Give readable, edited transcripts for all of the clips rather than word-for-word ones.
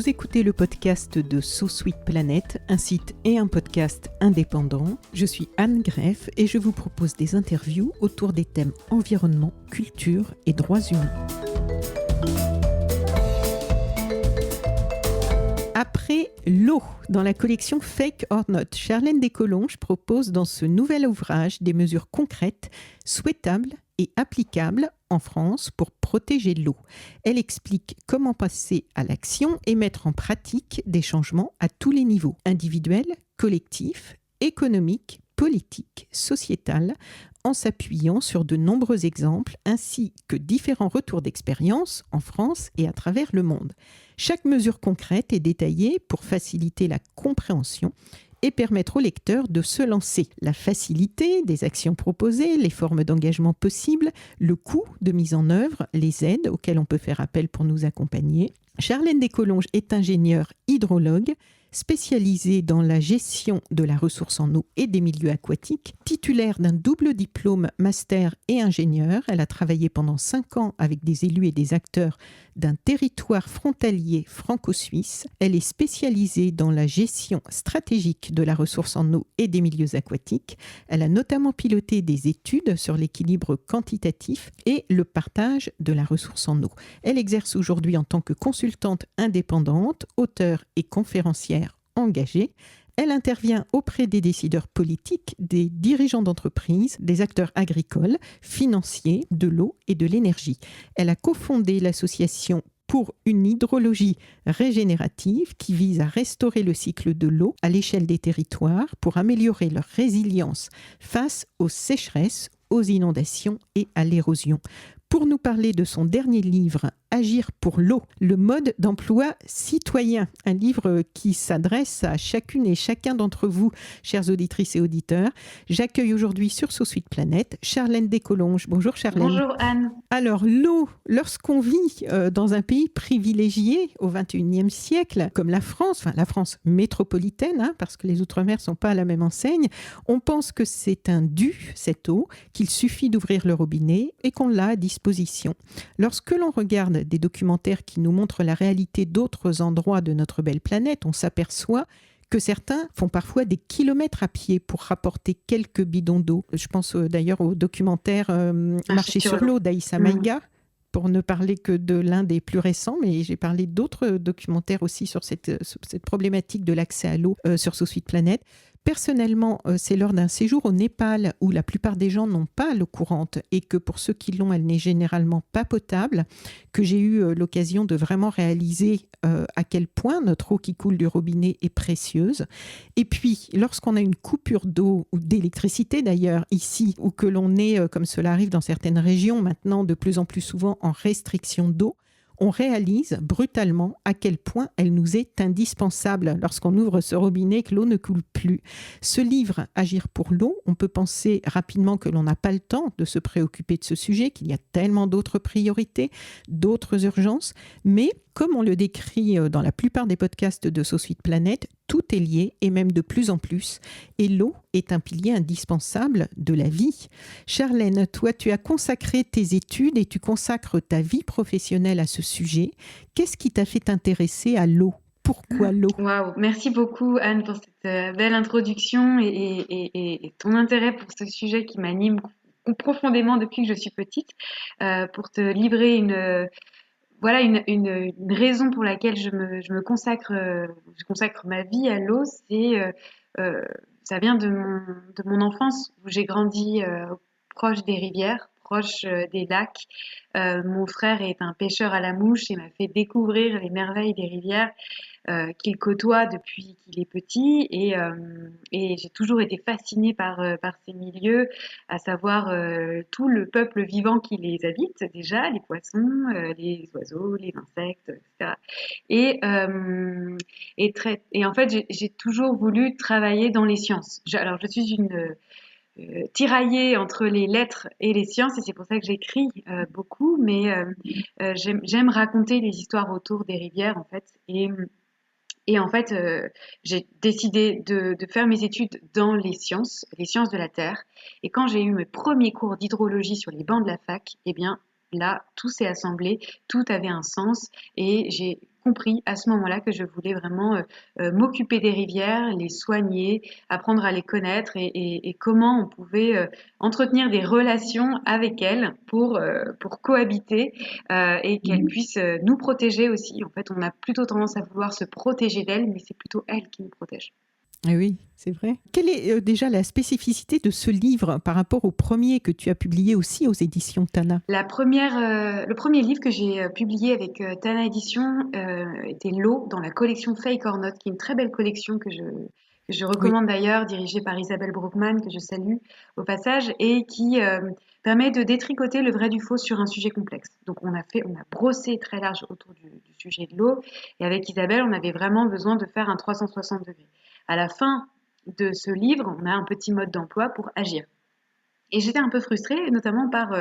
Vous écoutez le podcast de So Sweet Planet, un site et un podcast indépendant. Je suis Anne Greff et je vous propose des interviews autour des thèmes environnement, culture et droits humains. Après l'eau, dans la collection Fake or Not, Charlène Descolonges propose dans ce nouvel ouvrage des mesures concrètes, souhaitables et applicables en France pour protéger l'eau. Elle explique comment passer à l'action et mettre en pratique des changements à tous les niveaux, individuels, collectifs, économiques, politiques, sociétal, en s'appuyant sur de nombreux exemples ainsi que différents retours d'expérience en France et à travers le monde. Chaque mesure concrète est détaillée pour faciliter la compréhension et permettre au lecteur de se lancer. La facilité des actions proposées, les formes d'engagement possibles, le coût de mise en œuvre, les aides auxquelles on peut faire appel pour nous accompagner. Charlène Descolonges est ingénieure hydrologue, spécialisée dans la gestion de la ressource en eau et des milieux aquatiques, titulaire d'un double diplôme master et ingénieur. Elle a travaillé pendant 5 ans avec des élus et des acteurs d'un territoire frontalier franco-suisse. Elle est spécialisée dans la gestion stratégique de la ressource en eau et des milieux aquatiques. Elle a notamment piloté des études sur l'équilibre quantitatif et le partage de la ressource en eau. Elle exerce aujourd'hui en tant que consultante indépendante, auteure et conférencière engagée. Elle intervient auprès des décideurs politiques, des dirigeants d'entreprises, des acteurs agricoles, financiers, de l'eau et de l'énergie. Elle a cofondé l'association pour une hydrologie régénérative qui vise à restaurer le cycle de l'eau à l'échelle des territoires pour améliorer leur résilience face aux sécheresses, aux inondations et à l'érosion. Pour nous parler de son dernier livre, Agir pour l'eau, le mode d'emploi citoyen, un livre qui s'adresse à chacune et chacun d'entre vous, chères auditrices et auditeurs. J'accueille aujourd'hui sur So Sweet Planet Charlène Descolonges. Bonjour Charlène. Bonjour Anne. Alors l'eau, lorsqu'on vit dans un pays privilégié au XXIe siècle, comme la France métropolitaine, parce que les Outre-mer ne sont pas à la même enseigne, on pense que c'est un dû, cette eau, qu'il suffit d'ouvrir le robinet et qu'on l'a à disposition. Lorsque l'on regarde des documentaires qui nous montrent la réalité d'autres endroits de notre belle planète, on s'aperçoit que certains font parfois des kilomètres à pied pour rapporter quelques bidons d'eau. Je pense d'ailleurs au documentaire Marcher sur l'eau d'Aïssa Maïga, pour ne parler que de l'un des plus récents, mais j'ai parlé d'autres documentaires aussi sur cette problématique de l'accès à l'eau sur So Sweet Planet. Personnellement, c'est lors d'un séjour au Népal où la plupart des gens n'ont pas l'eau courante et que pour ceux qui l'ont, elle n'est généralement pas potable, que j'ai eu l'occasion de vraiment réaliser à quel point notre eau qui coule du robinet est précieuse. Et puis, lorsqu'on a une coupure d'eau ou d'électricité d'ailleurs ici, ou que l'on est, comme cela arrive dans certaines régions maintenant, de plus en plus souvent en restriction d'eau, on réalise brutalement à quel point elle nous est indispensable lorsqu'on ouvre ce robinet et que l'eau ne coule plus. Ce livre, Agir pour l'eau, on peut penser rapidement que l'on n'a pas le temps de se préoccuper de ce sujet, qu'il y a tellement d'autres priorités, d'autres urgences, mais comme on le décrit dans la plupart des podcasts de So Sweet Planet, tout est lié et même de plus en plus. Et l'eau est un pilier indispensable de la vie. Charlène, toi, tu as consacré tes études et tu consacres ta vie professionnelle à ce sujet. Qu'est-ce qui t'a fait t'intéresser à l'eau ? Pourquoi l'eau ? Waouh, merci beaucoup Anne pour cette belle introduction et ton intérêt pour ce sujet qui m'anime profondément depuis que je suis petite. Pour te livrer une raison pour laquelle je consacre ma vie à l'eau, ça vient de mon enfance où j'ai grandi proche des rivières, proche des lacs. Mon frère est un pêcheur à la mouche et m'a fait découvrir les merveilles des rivières qu'il côtoie depuis qu'il est petit et j'ai toujours été fascinée par ces milieux, à savoir tout le peuple vivant qui les habite déjà, les poissons, les oiseaux, les insectes, etc. Et en fait j'ai toujours voulu travailler dans les sciences. Alors je suis une tiraillée entre les lettres et les sciences et c'est pour ça que j'écris beaucoup, mais j'aime raconter les histoires autour des rivières en fait et en fait, j'ai décidé de faire mes études dans les sciences de la Terre. Et quand j'ai eu mes premiers cours d'hydrologie sur les bancs de la fac, eh bien, là, tout s'est assemblé, tout avait un sens et j'ai compris à ce moment-là que je voulais vraiment m'occuper des rivières, les soigner, apprendre à les connaître et comment on pouvait entretenir des relations avec elles pour cohabiter et qu'elles puissent nous protéger aussi. En fait, on a plutôt tendance à vouloir se protéger d'elles, mais c'est plutôt elles qui nous protègent. Ah oui, c'est vrai. Quelle est déjà la spécificité de ce livre par rapport au premier que tu as publié aussi aux éditions Tana? Le premier livre que j'ai publié avec Tana Édition était L'eau dans la collection Fake or Not, qui est une très belle collection que je Oui. recommande d'ailleurs, dirigée par Isabelle Brookman, que je salue au passage, et qui permet de détricoter le vrai du faux sur un sujet complexe. Donc on a brossé très large autour du sujet de l'eau, et avec Isabelle, on avait vraiment besoin de faire un 360 degrés. À la fin de ce livre, on a un petit mode d'emploi pour agir. Et j'étais un peu frustrée, notamment par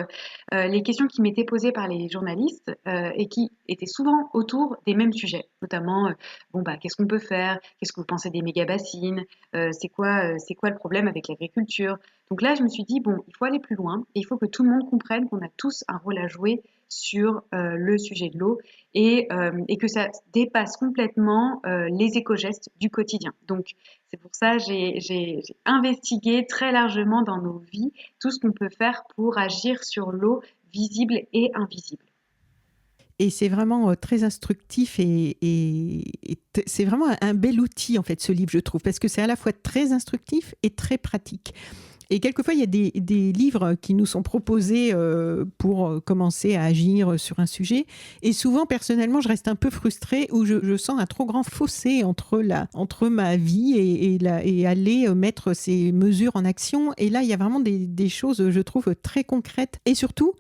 les questions qui m'étaient posées par les journalistes et qui étaient souvent autour des mêmes sujets, notamment bon bah qu'est-ce qu'on peut faire, qu'est-ce que vous pensez des méga-bassines, c'est quoi le problème avec l'agriculture. Donc là, je me suis dit bon, il faut aller plus loin et il faut que tout le monde comprenne qu'on a tous un rôle à jouer sur le sujet de l'eau et que ça dépasse complètement les éco-gestes du quotidien. Donc c'est pour ça que j'ai investigué très largement dans nos vies tout ce qu'on peut faire pour agir sur l'eau visible et invisible. Et c'est vraiment très instructif et c'est vraiment un bel outil, en fait, ce livre, je trouve, parce que c'est à la fois très instructif et très pratique. Et quelquefois, il y a des livres qui nous sont proposés pour commencer à agir sur un sujet. Et souvent, personnellement, je reste un peu frustrée où je sens un trop grand fossé entre ma vie et aller mettre ces mesures en action. Et là, il y a vraiment des choses, je trouve, très concrètes. Et surtout,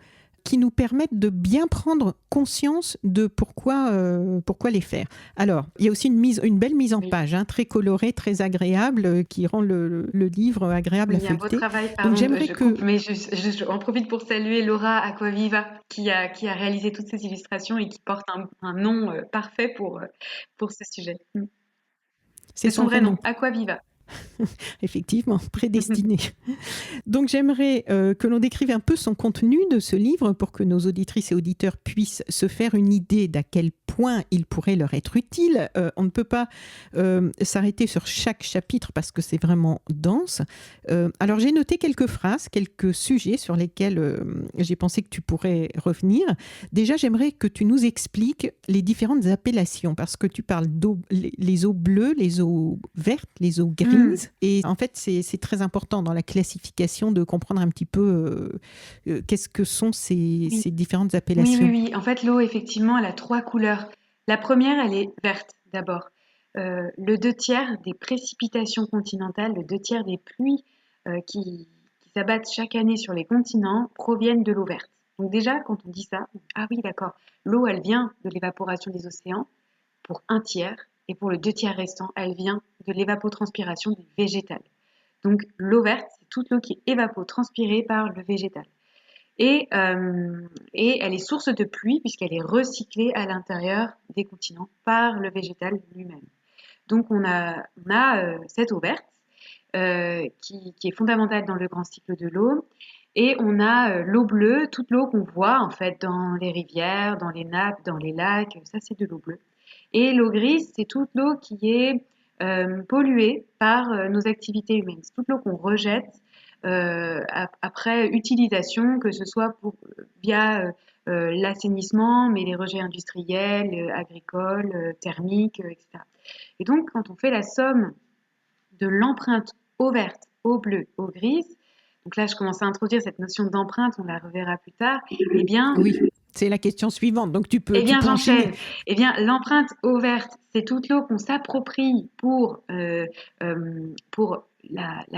qui nous permettent de bien prendre conscience de pourquoi les faire. Alors, il y a aussi une belle mise en Oui. page, hein, très colorée, très agréable, qui rend le livre agréable Oui, à il y a un beau feuilleter. travail, Donc, pardon, j'aimerais je coupe, mais j'en profite pour saluer Laura Aquaviva qui a réalisé toutes ces illustrations et qui porte un nom parfait pour ce sujet. c'est C'est son son vrai vrai nom, nom, Aquaviva. effectivement, prédestiné. Donc j'aimerais que l'on décrive un peu son contenu de ce livre pour que nos auditrices et auditeurs puissent se faire une idée d'à quel point il pourrait leur être utile. On ne peut pas s'arrêter sur chaque chapitre parce que c'est vraiment dense. Alors j'ai noté quelques phrases, quelques sujets sur lesquels j'ai pensé que tu pourrais revenir. Déjà, j'aimerais que tu nous expliques les différentes appellations parce que tu parles d'eau, les eaux bleues, les eaux vertes, les eaux grises. Et en fait, c'est très important dans la classification de comprendre un petit peu qu'est-ce que sont ces Oui. différentes Oui, appellations. oui, oui. En fait, l'eau, effectivement, elle a trois couleurs. La première, elle est verte, d'abord. Le 2 tiers des précipitations continentales, le 2 tiers des pluies qui s'abattent chaque année sur les continents proviennent de l'eau verte. Donc déjà, quand on dit ça, ah oui, d'accord, l'eau, elle vient de l'évaporation des océans pour 1 tiers, et pour le 2 tiers restant, elle vient de l'évapotranspiration du végétal. Donc l'eau verte, c'est toute l'eau qui est évapotranspirée par le végétal. Et elle est source de pluie puisqu'elle est recyclée à l'intérieur des continents par le végétal lui-même. Donc on a cette eau verte qui est fondamentale dans le grand cycle de l'eau. Et on a l'eau bleue, toute l'eau qu'on voit en fait dans les rivières, dans les nappes, dans les lacs, ça c'est de l'eau bleue. Et l'eau grise, c'est toute l'eau qui est polluée par nos activités humaines. C'est toute l'eau qu'on rejette après utilisation, que ce soit via l'assainissement, mais les rejets industriels, agricoles, thermiques, etc. Et donc, quand on fait la somme de l'empreinte eau verte, eau bleue, eau grise, donc là, je commence à introduire cette notion d'empreinte, on la reverra plus tard, eh bien, Oui, c'est la question suivante, donc tu peux enchaîner. j'enchaîne. Eh bien, l'empreinte eau verte, c'est toute l'eau qu'on s'approprie pour la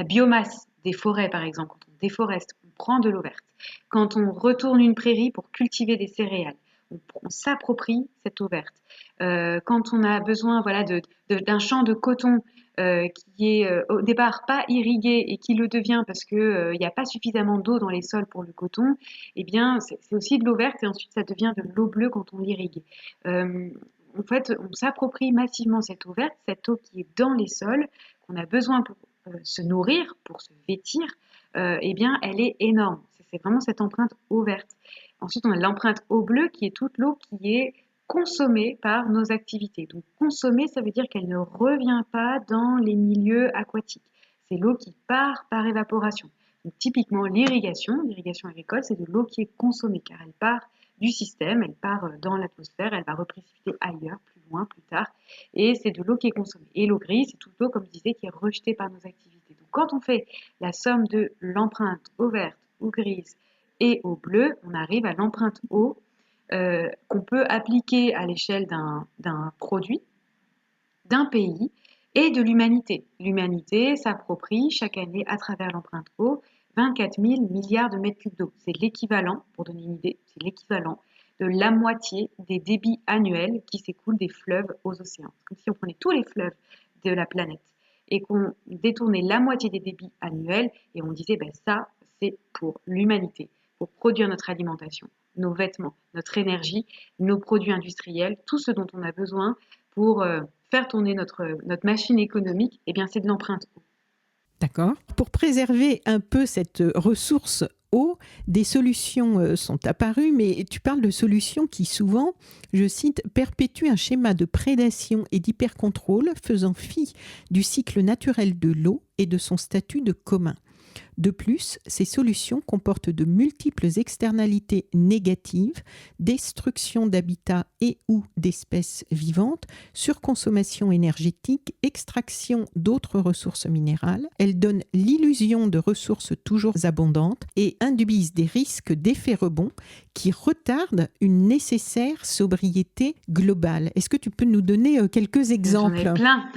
biomasse des forêts, par exemple. Quand on déforeste, on prend de l'eau verte. Quand on retourne une prairie pour cultiver des céréales, on s'approprie cette eau verte. Quand on a besoin voilà, d'un champ de coton qui est au départ pas irrigué et qui le devient parce qu'il n'y a pas suffisamment d'eau dans les sols pour le coton, eh bien, c'est aussi de l'eau verte et ensuite ça devient de l'eau bleue quand on l'irrigue. En fait, on s'approprie massivement cette eau verte, cette eau qui est dans les sols, qu'on a besoin pour se nourrir, pour se vêtir, eh bien, elle est énorme. C'est vraiment cette empreinte eau verte. Ensuite, on a l'empreinte eau bleue qui est toute l'eau qui est consommée par nos activités. Donc consommée, ça veut dire qu'elle ne revient pas dans les milieux aquatiques. C'est l'eau qui part par évaporation. Donc typiquement l'irrigation agricole, c'est de l'eau qui est consommée car elle part du système, elle part dans l'atmosphère, elle va reprécipiter ailleurs, plus loin, plus tard, et c'est de l'eau qui est consommée. Et l'eau grise, c'est toute l'eau, comme je disais, qui est rejetée par nos activités. Donc quand on fait la somme de l'empreinte eau verte, eau grise et eau bleue, on arrive à l'empreinte eau qu'on peut appliquer à l'échelle d'un produit, d'un pays et de l'humanité. L'humanité s'approprie chaque année à travers l'empreinte eau 24 000 milliards de mètres cubes d'eau. C'est l'équivalent, pour donner une idée, c'est l'équivalent de la moitié des débits annuels qui s'écoulent des fleuves aux océans. Comme si on prenait tous les fleuves de la planète et qu'on détournait la moitié des débits annuels et on disait ben ça c'est pour l'humanité, pour produire notre alimentation, nos vêtements, notre énergie, nos produits industriels, tout ce dont on a besoin pour faire tourner notre machine économique, eh bien c'est de l'empreinte eau. D'accord. Pour préserver un peu cette ressource eau, des solutions sont apparues, mais tu parles de solutions qui souvent, je cite, perpétuent un schéma de prédation et d'hypercontrôle faisant fi du cycle naturel de l'eau et de son statut de commun. De plus, ces solutions comportent de multiples externalités négatives, destruction d'habitats et ou d'espèces vivantes, surconsommation énergétique, extraction d'autres ressources minérales. Elles donnent l'illusion de ressources toujours abondantes et induisent des risques d'effets rebonds qui retardent une nécessaire sobriété globale. Est-ce que tu peux nous donner quelques exemples ? J'en ai plein.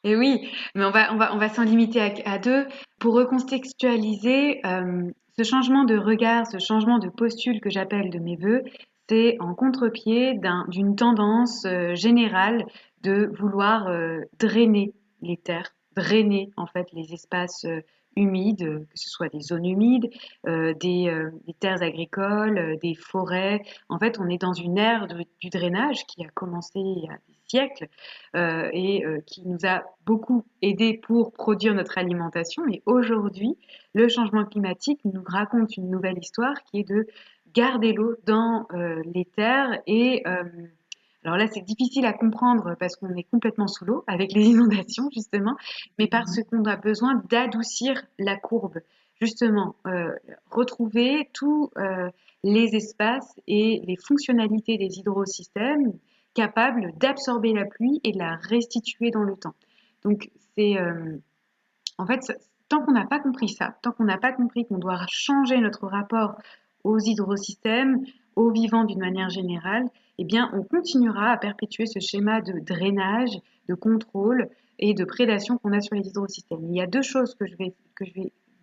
Et oui, mais on va s'en limiter à deux. Pour recontextualiser, ce changement de regard, ce changement de postule que j'appelle de mes voeux, c'est en contre-pied d'une tendance générale de vouloir drainer les terres, drainer en fait les espaces humides, que ce soit des zones humides, des terres agricoles, des forêts. En fait, on est dans une ère du drainage qui a commencé il y a des siècles et qui nous a beaucoup aidé pour produire notre alimentation. Et aujourd'hui, le changement climatique nous raconte une nouvelle histoire qui est de garder l'eau dans les terres. Et alors là, c'est difficile à comprendre parce qu'on est complètement sous l'eau avec les inondations, justement, mais parce qu'on a besoin d'adoucir la courbe. Justement, retrouver tous les espaces et les fonctionnalités des hydrosystèmes capables d'absorber la pluie et de la restituer dans le temps. Donc, c'est en fait, tant qu'on n'a pas compris ça, tant qu'on n'a pas compris qu'on doit changer notre rapport aux hydrosystèmes, aux vivants d'une manière générale, eh bien, on continuera à perpétuer ce schéma de drainage, de contrôle et de prédation qu'on a sur les hydrosystèmes. Il y a deux choses que je vais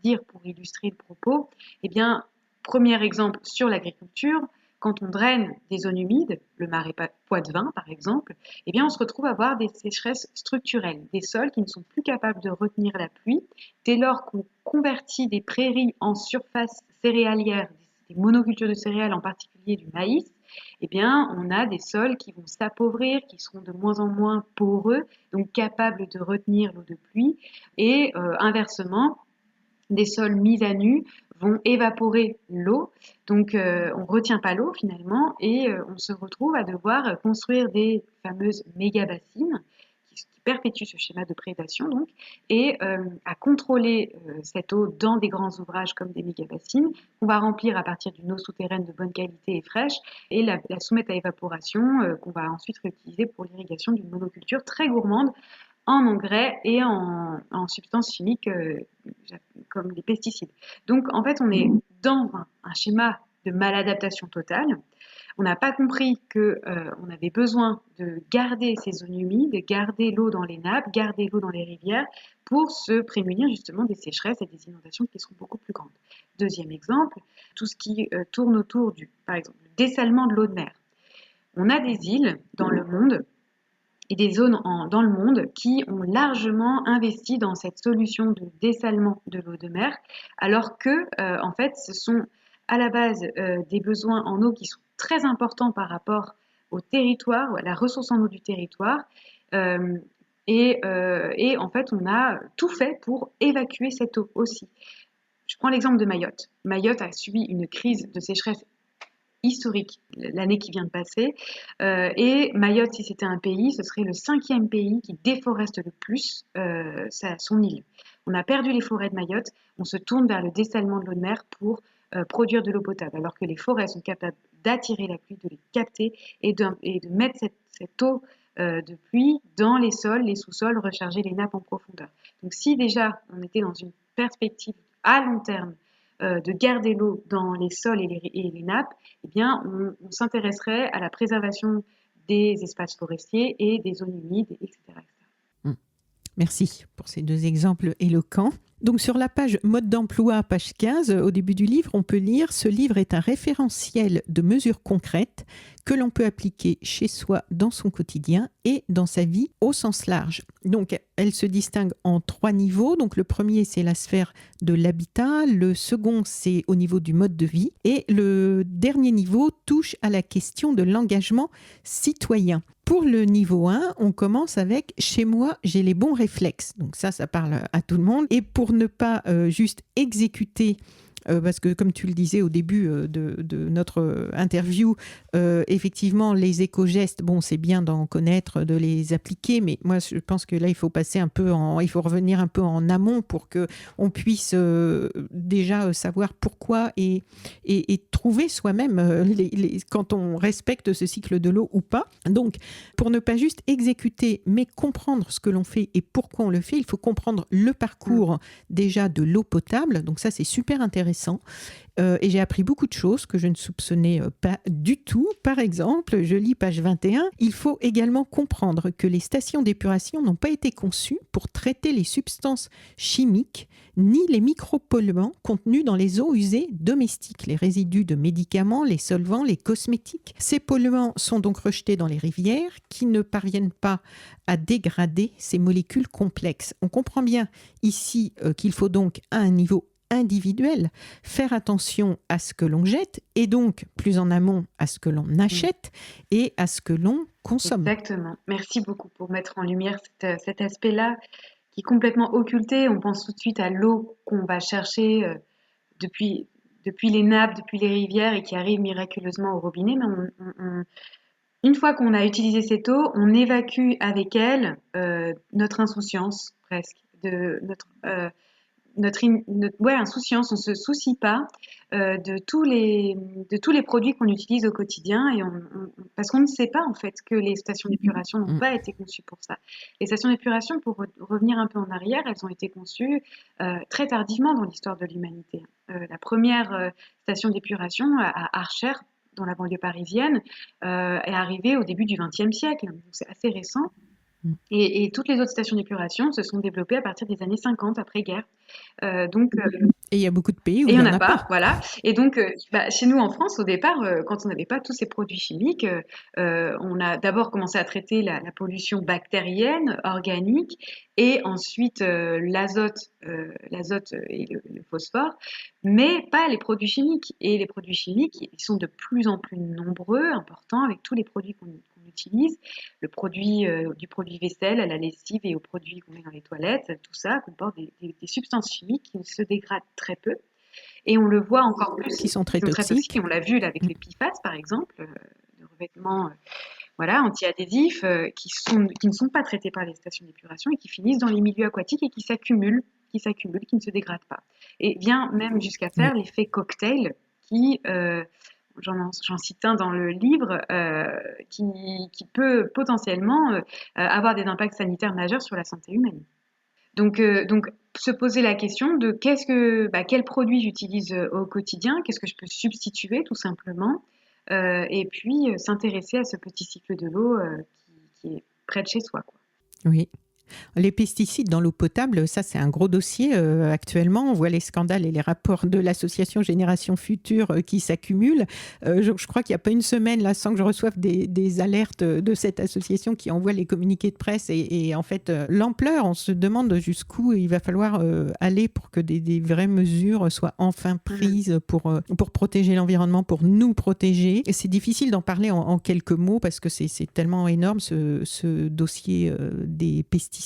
dire pour illustrer le propos. Eh bien, premier exemple sur l'agriculture, quand on draine des zones humides, le marais Poitevin par exemple, eh bien on se retrouve à avoir des sécheresses structurelles, des sols qui ne sont plus capables de retenir la pluie. Dès lors qu'on convertit des prairies en surface céréalière, des monocultures de céréales, en particulier du maïs, eh bien on a des sols qui vont s'appauvrir, qui seront de moins en moins poreux, donc capables de retenir l'eau de pluie, et inversement, des sols mis à nu vont évaporer l'eau, donc on ne retient pas l'eau finalement et on se retrouve à devoir construire des fameuses méga-bassines qui perpétuent ce schéma de prédation donc, et à contrôler cette eau dans des grands ouvrages comme des méga-bassines qu'on va remplir à partir d'une eau souterraine de bonne qualité et fraîche et la soumettre à évaporation qu'on va ensuite réutiliser pour l'irrigation d'une monoculture très gourmande en engrais et en substances chimiques comme les pesticides. Donc, en fait, on est dans un schéma de maladaptation totale. On n'a pas compris qu'on avait besoin de garder ces zones humides, garder l'eau dans les nappes, garder l'eau dans les rivières pour se prémunir justement des sécheresses et des inondations qui seront beaucoup plus grandes. Deuxième exemple, tout ce qui tourne autour par exemple, du dessalement de l'eau de mer. On a des îles dans le monde et des zones dans le monde qui ont largement investi dans cette solution de dessalement de l'eau de mer, alors que, en fait, ce sont à la base des besoins en eau qui sont très importants par rapport au territoire, ou à la ressource en eau du territoire. Et en fait, on a tout fait pour évacuer cette eau aussi. Je prends l'exemple de Mayotte. Mayotte a subi une crise de sécheresse historique, l'année qui vient de passer. Et Mayotte, si c'était un pays, ce serait le 5e pays qui déforeste le plus son île. On a perdu les forêts de Mayotte, on se tourne vers le dessalement de l'eau de mer pour produire de l'eau potable, alors que les forêts sont capables d'attirer la pluie, de les capter et de mettre cette eau de pluie dans les sols, les sous-sols, recharger les nappes en profondeur. Donc si déjà on était dans une perspective à long terme de garder l'eau dans les sols et les nappes, eh bien on s'intéresserait à la préservation des espaces forestiers et des zones humides, etc. Merci pour ces 2 exemples éloquents. Donc sur la page mode d'emploi, page 15, au début du livre, on peut lire « Ce livre est un référentiel de mesures concrètes que l'on peut appliquer chez soi dans son quotidien et dans sa vie au sens large ». Donc elle se distingue en 3 niveaux. Donc le premier, c'est la sphère de l'habitat. Le second, c'est au niveau du mode de vie. Et le dernier niveau touche à la question de l'engagement citoyen. Pour le niveau 1, on commence avec « Chez moi, j'ai les bons réflexes ». Donc ça parle à tout le monde. Et pour ne pas juste exécuter, parce que comme tu le disais au début de notre interview, effectivement, les éco-gestes, bon, c'est bien d'en connaître, de les appliquer, mais moi, je pense que là, il faut revenir un peu en amont pour qu'on puisse déjà savoir pourquoi et trouver soi-même quand on respecte ce cycle de l'eau ou pas. Donc, pour ne pas juste exécuter, mais comprendre ce que l'on fait et pourquoi on le fait, il faut comprendre le parcours déjà de l'eau potable. Donc ça, c'est super intéressant. Et j'ai appris beaucoup de choses que je ne soupçonnais pas du tout. Par exemple, je lis page 21, il faut également comprendre que les stations d'épuration n'ont pas été conçues pour traiter les substances chimiques ni les micropolluants contenus dans les eaux usées domestiques, les résidus de médicaments, les solvants, les cosmétiques. Ces polluants sont donc rejetés dans les rivières qui ne parviennent pas à dégrader ces molécules complexes. On comprend bien ici qu'il faut donc à un niveau individuel, faire attention à ce que l'on jette et donc plus en amont à ce que l'on achète et à ce que l'on consomme. Exactement. Merci beaucoup pour mettre en lumière cet aspect-là qui est complètement occulté. On pense tout de suite à l'eau qu'on va chercher depuis les nappes, depuis les rivières et qui arrive miraculeusement au robinet. Mais une fois qu'on a utilisé cette eau, on évacue avec elle notre insouciance presque, notre insouciance, on se soucie pas de tous les produits qu'on utilise au quotidien parce qu'on ne sait pas en fait que les stations d'épuration n'ont pas été conçues pour ça. Les stations d'épuration, pour revenir un peu en arrière, elles ont été conçues très tardivement dans l'histoire de l'humanité. La première station d'épuration à Archer, dans la banlieue parisienne, est arrivée au début du XXe siècle, donc c'est assez récent. Et toutes les autres stations d'épuration se sont développées à partir des années 50 après-guerre. Et il y a beaucoup de pays où il il n'y n'y en en a pas, pas. voilà. Et donc, chez nous en France, au départ, quand on n'avait pas tous ces produits chimiques, on a d'abord commencé à traiter la pollution bactérienne, organique, et ensuite l'azote et le phosphore, mais pas les produits chimiques. Et les produits chimiques, ils sont de plus en plus nombreux, importants, avec tous les produits qu'on utilise. Du produit vaisselle à la lessive et aux produits qu'on met dans les toilettes, tout ça comporte des substances chimiques qui se dégradent très peu. Et on le voit encore plus, Qui sont très toxiques. et on l'a vu là, avec les PFAS par exemple, de revêtements anti-adhésifs qui ne sont pas traités par les stations d'épuration et qui finissent dans les milieux aquatiques et qui s'accumulent, qui ne se dégradent pas. Et vient même jusqu'à faire l'effet cocktail qui, j'en cite un dans le livre, qui peut potentiellement avoir des impacts sanitaires majeurs sur la santé humaine. Donc, se poser la question de quels produits j'utilise au quotidien, qu'est-ce que je peux substituer tout simplement, et puis s'intéresser à ce petit cycle de l'eau qui est près de chez soi, quoi. Oui. Les pesticides dans l'eau potable, ça c'est un gros dossier actuellement. On voit les scandales et les rapports de l'association Génération Future qui s'accumulent. Je crois qu'il n'y a pas une semaine là, sans que je reçoive des alertes de cette association qui envoie les communiqués de presse et en fait l'ampleur, on se demande jusqu'où il va falloir aller pour que des vraies mesures soient enfin prises pour protéger l'environnement, pour nous protéger. Et c'est difficile d'en parler en quelques mots parce que c'est tellement énorme ce dossier des pesticides.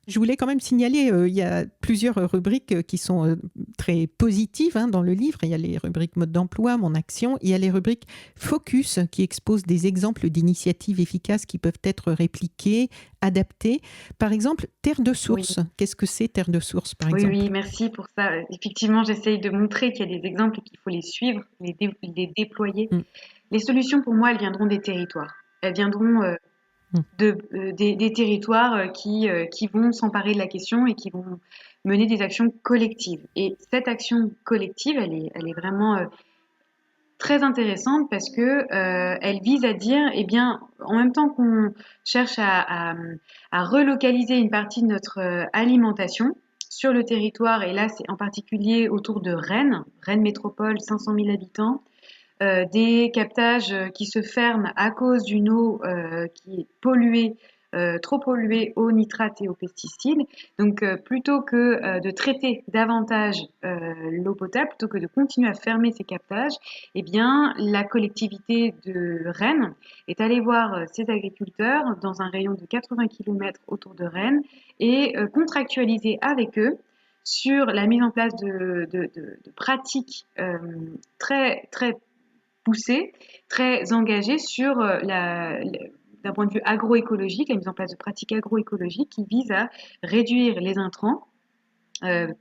Je voulais quand même signaler, il y a plusieurs rubriques qui sont très positives dans le livre. Il y a les rubriques mode d'emploi, mon action. Il y a les rubriques focus qui exposent des exemples d'initiatives efficaces qui peuvent être répliquées, adaptées. Par exemple, terre de source. Oui. Qu'est-ce que c'est terre de source, par Oui, exemple? oui, merci pour ça. Effectivement, j'essaye de montrer qu'il y a des exemples et qu'il faut les suivre, les déployer. Mm. Les solutions, pour moi, elles viendront des territoires. Elles viendront Mm. des territoires qui vont s'emparer de la question et qui vont mener des actions collectives. Et cette action collective, elle est vraiment très intéressante parce que elle vise à dire, eh bien, en même temps qu'on cherche à relocaliser une partie de notre alimentation sur le territoire, et là, c'est en particulier autour de Rennes, Rennes Métropole, 500 000 habitants, des captages qui se ferment à cause d'une eau qui est polluée, trop polluée aux nitrates et aux pesticides. Donc, plutôt que de traiter davantage l'eau potable, plutôt que de continuer à fermer ces captages, eh bien, la collectivité de Rennes est allée voir ses agriculteurs dans un rayon de 80 km autour de Rennes et contractualiser avec eux sur la mise en place de pratiques très, très poussé, très engagé sur d'un point de vue agroécologique, la mise en place de pratiques agroécologiques qui visent à réduire les intrants,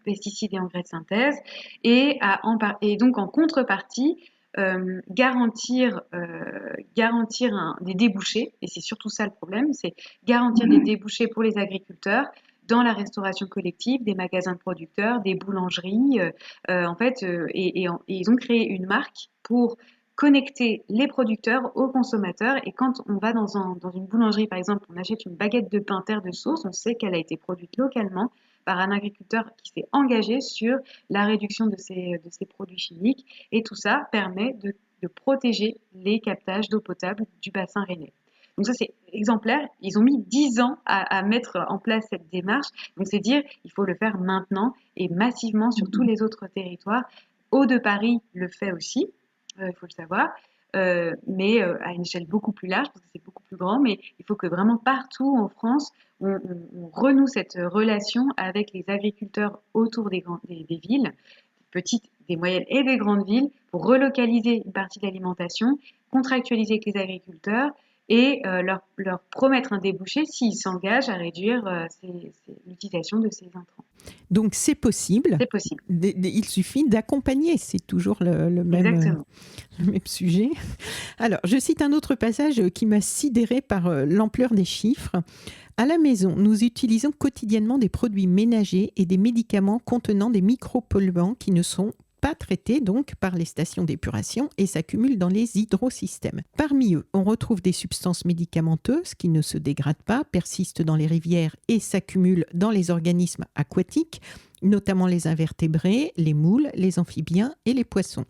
pesticides et engrais de synthèse, et donc en contrepartie, garantir des débouchés, et c'est surtout ça le problème, c'est garantir des débouchés pour les agriculteurs dans la restauration collective, des magasins de producteurs, des boulangeries, en fait, et ils ont créé une marque pour connecter les producteurs aux consommateurs. Et quand on va dans une boulangerie, par exemple, on achète une baguette de pain terre de source, on sait qu'elle a été produite localement par un agriculteur qui s'est engagé sur la réduction de ces produits chimiques. Et tout ça permet de protéger les captages d'eau potable du bassin rennais. Donc ça, c'est exemplaire. Ils ont mis 10 ans à mettre en place cette démarche. Donc c'est dire, il faut le faire maintenant et massivement sur tous les autres territoires. Eau de Paris le fait aussi, il faut le savoir, mais à une échelle beaucoup plus large, parce que c'est beaucoup plus grand. Mais il faut que vraiment partout en France, on renoue cette relation avec les agriculteurs autour des villes, des petites, des moyennes et des grandes villes, pour relocaliser une partie de l'alimentation, contractualiser avec les agriculteurs et leur promettre un débouché s'ils s'engagent à réduire l'utilisation de ces intrants. Donc c'est possible. C'est possible. Il suffit d'accompagner. C'est toujours le même sujet. Alors, je cite un autre passage qui m'a sidéré par l'ampleur des chiffres. À la maison, nous utilisons quotidiennement des produits ménagers et des médicaments contenant des micropolluants qui ne sont pas traités donc par les stations d'épuration et s'accumulent dans les hydrosystèmes. Parmi eux, on retrouve des substances médicamenteuses qui ne se dégradent pas, persistent dans les rivières et s'accumulent dans les organismes aquatiques, notamment les invertébrés, les moules, les amphibiens et les poissons.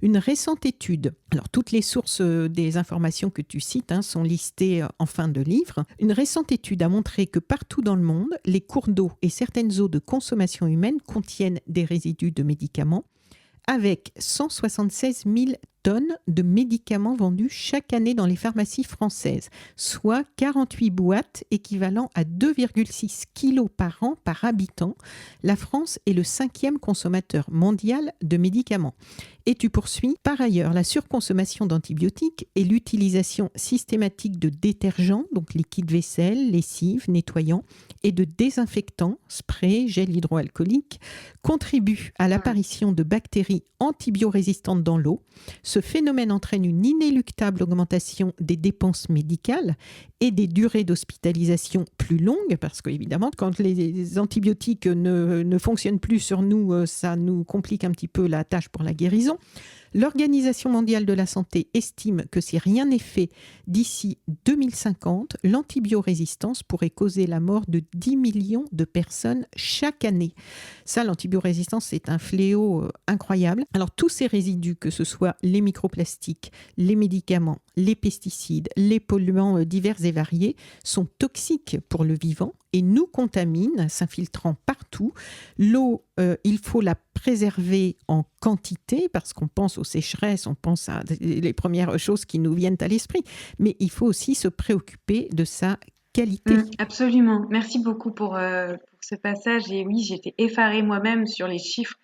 Une récente étude, alors toutes les sources des informations que tu cites sont listées en fin de livre. Une récente étude a montré que partout dans le monde, les cours d'eau et certaines eaux de consommation humaine contiennent des résidus de médicaments, avec 176 000 tonnes de médicaments vendus chaque année dans les pharmacies françaises, soit 48 boîtes équivalent à 2,6 kilos par an par habitant. La France est le 5e consommateur mondial de médicaments. Et tu poursuis, par ailleurs, la surconsommation d'antibiotiques et l'utilisation systématique de détergents, donc liquide vaisselle, lessive, nettoyants, et de désinfectants, spray, gel hydroalcoolique, contribuent à l'apparition de bactéries antibiorésistantes dans l'eau. Ce phénomène entraîne une inéluctable augmentation des dépenses médicales et des durées d'hospitalisation plus longues, parce qu'évidemment, quand les antibiotiques ne fonctionnent plus sur nous, ça nous complique un petit peu la tâche pour la guérison. L'Organisation mondiale de la santé estime que si rien n'est fait d'ici 2050, l'antibiorésistance pourrait causer la mort de 10 millions de personnes chaque année. Ça, l'antibiorésistance, c'est un fléau incroyable. Alors, tous ces résidus, que ce soit les microplastiques, les médicaments, les pesticides, les polluants divers et variés, sont toxiques pour le vivant et nous contaminent, s'infiltrant partout. L'eau, il faut la préserver en quantité, parce qu'on pense aux sécheresses, on pense à les premières choses qui nous viennent à l'esprit, mais il faut aussi se préoccuper de sa qualité. Absolument. Merci beaucoup pour ce passage. Et oui, j'étais effarée moi-même sur les chiffres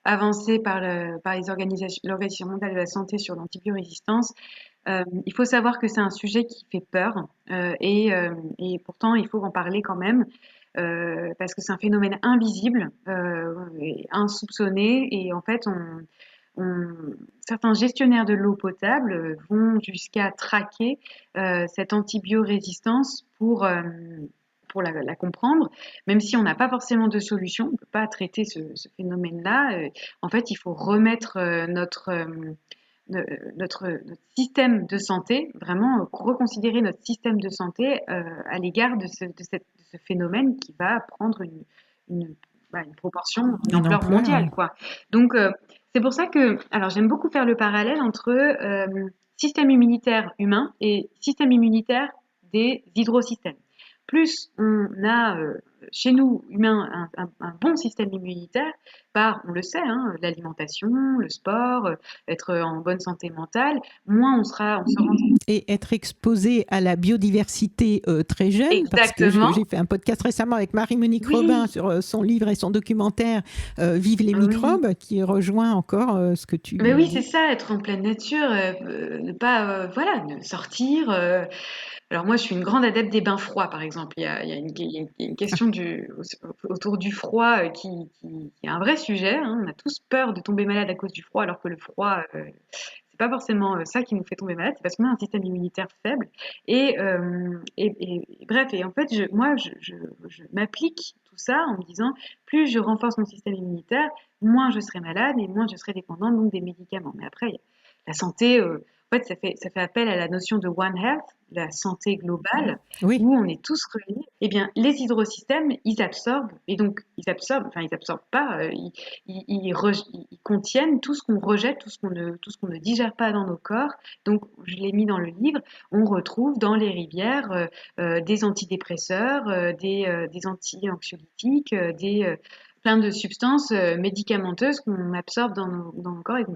avancés par l'Organisation mondiale de la santé sur l'antibiorésistance. Il faut savoir que c'est un sujet qui fait peur et pourtant il faut en parler quand même parce que c'est un phénomène invisible et insoupçonné et en fait certains gestionnaires de l'eau potable vont jusqu'à traquer cette antibiorésistance pour la comprendre, même si on n'a pas forcément de solution, on ne peut pas traiter ce phénomène-là. En fait, il faut remettre notre système de santé, vraiment reconsidérer notre système de santé à l'égard de ce phénomène qui va prendre une, une proportion, une Une ampleur ampleur, mondiale, quoi. Donc, c'est pour ça que, alors j'aime beaucoup faire le parallèle entre système immunitaire humain et système immunitaire des hydrosystèmes. Plus on a chez nous, humains, un bon système immunitaire, par, on le sait, hein, l'alimentation, le sport, être en bonne santé mentale, moins on sera, on se rend... et être exposé à la biodiversité très jeune, parce que Exactement. j'ai fait un podcast récemment avec Marie-Monique Oui, Robin sur son livre et son documentaire Vive les oui. microbes, qui rejoint encore ce que tu Mais oui, c'est dis. ça, être en pleine nature, ne pas, voilà, ne sortir. Alors moi, je suis une grande adepte des bains froids, par exemple. Il y a une question autour du froid qui est un vrai sujet, hein. On a tous peur de tomber malade à cause du froid, alors que le froid, c'est pas forcément ça qui nous fait tomber malade, c'est parce qu'on a un système immunitaire faible. Et bref, et en fait, je m'applique tout ça en me disant, plus je renforce mon système immunitaire, moins je serai malade et moins je serai dépendante donc des médicaments. Mais après, la santé, en fait, ça fait appel à la notion de One Health, la santé globale, Oui, où on est tous reliés. Eh bien, les hydrosystèmes, ils absorbent, et donc ils absorbent pas, ils contiennent tout ce qu'on rejette, tout ce qu'on ne digère pas dans nos corps. Donc, je l'ai mis dans le livre, on retrouve dans les rivières des antidépresseurs, des anti-anxiolytiques, plein de substances médicamenteuses qu'on absorbe dans nos corps et qu'on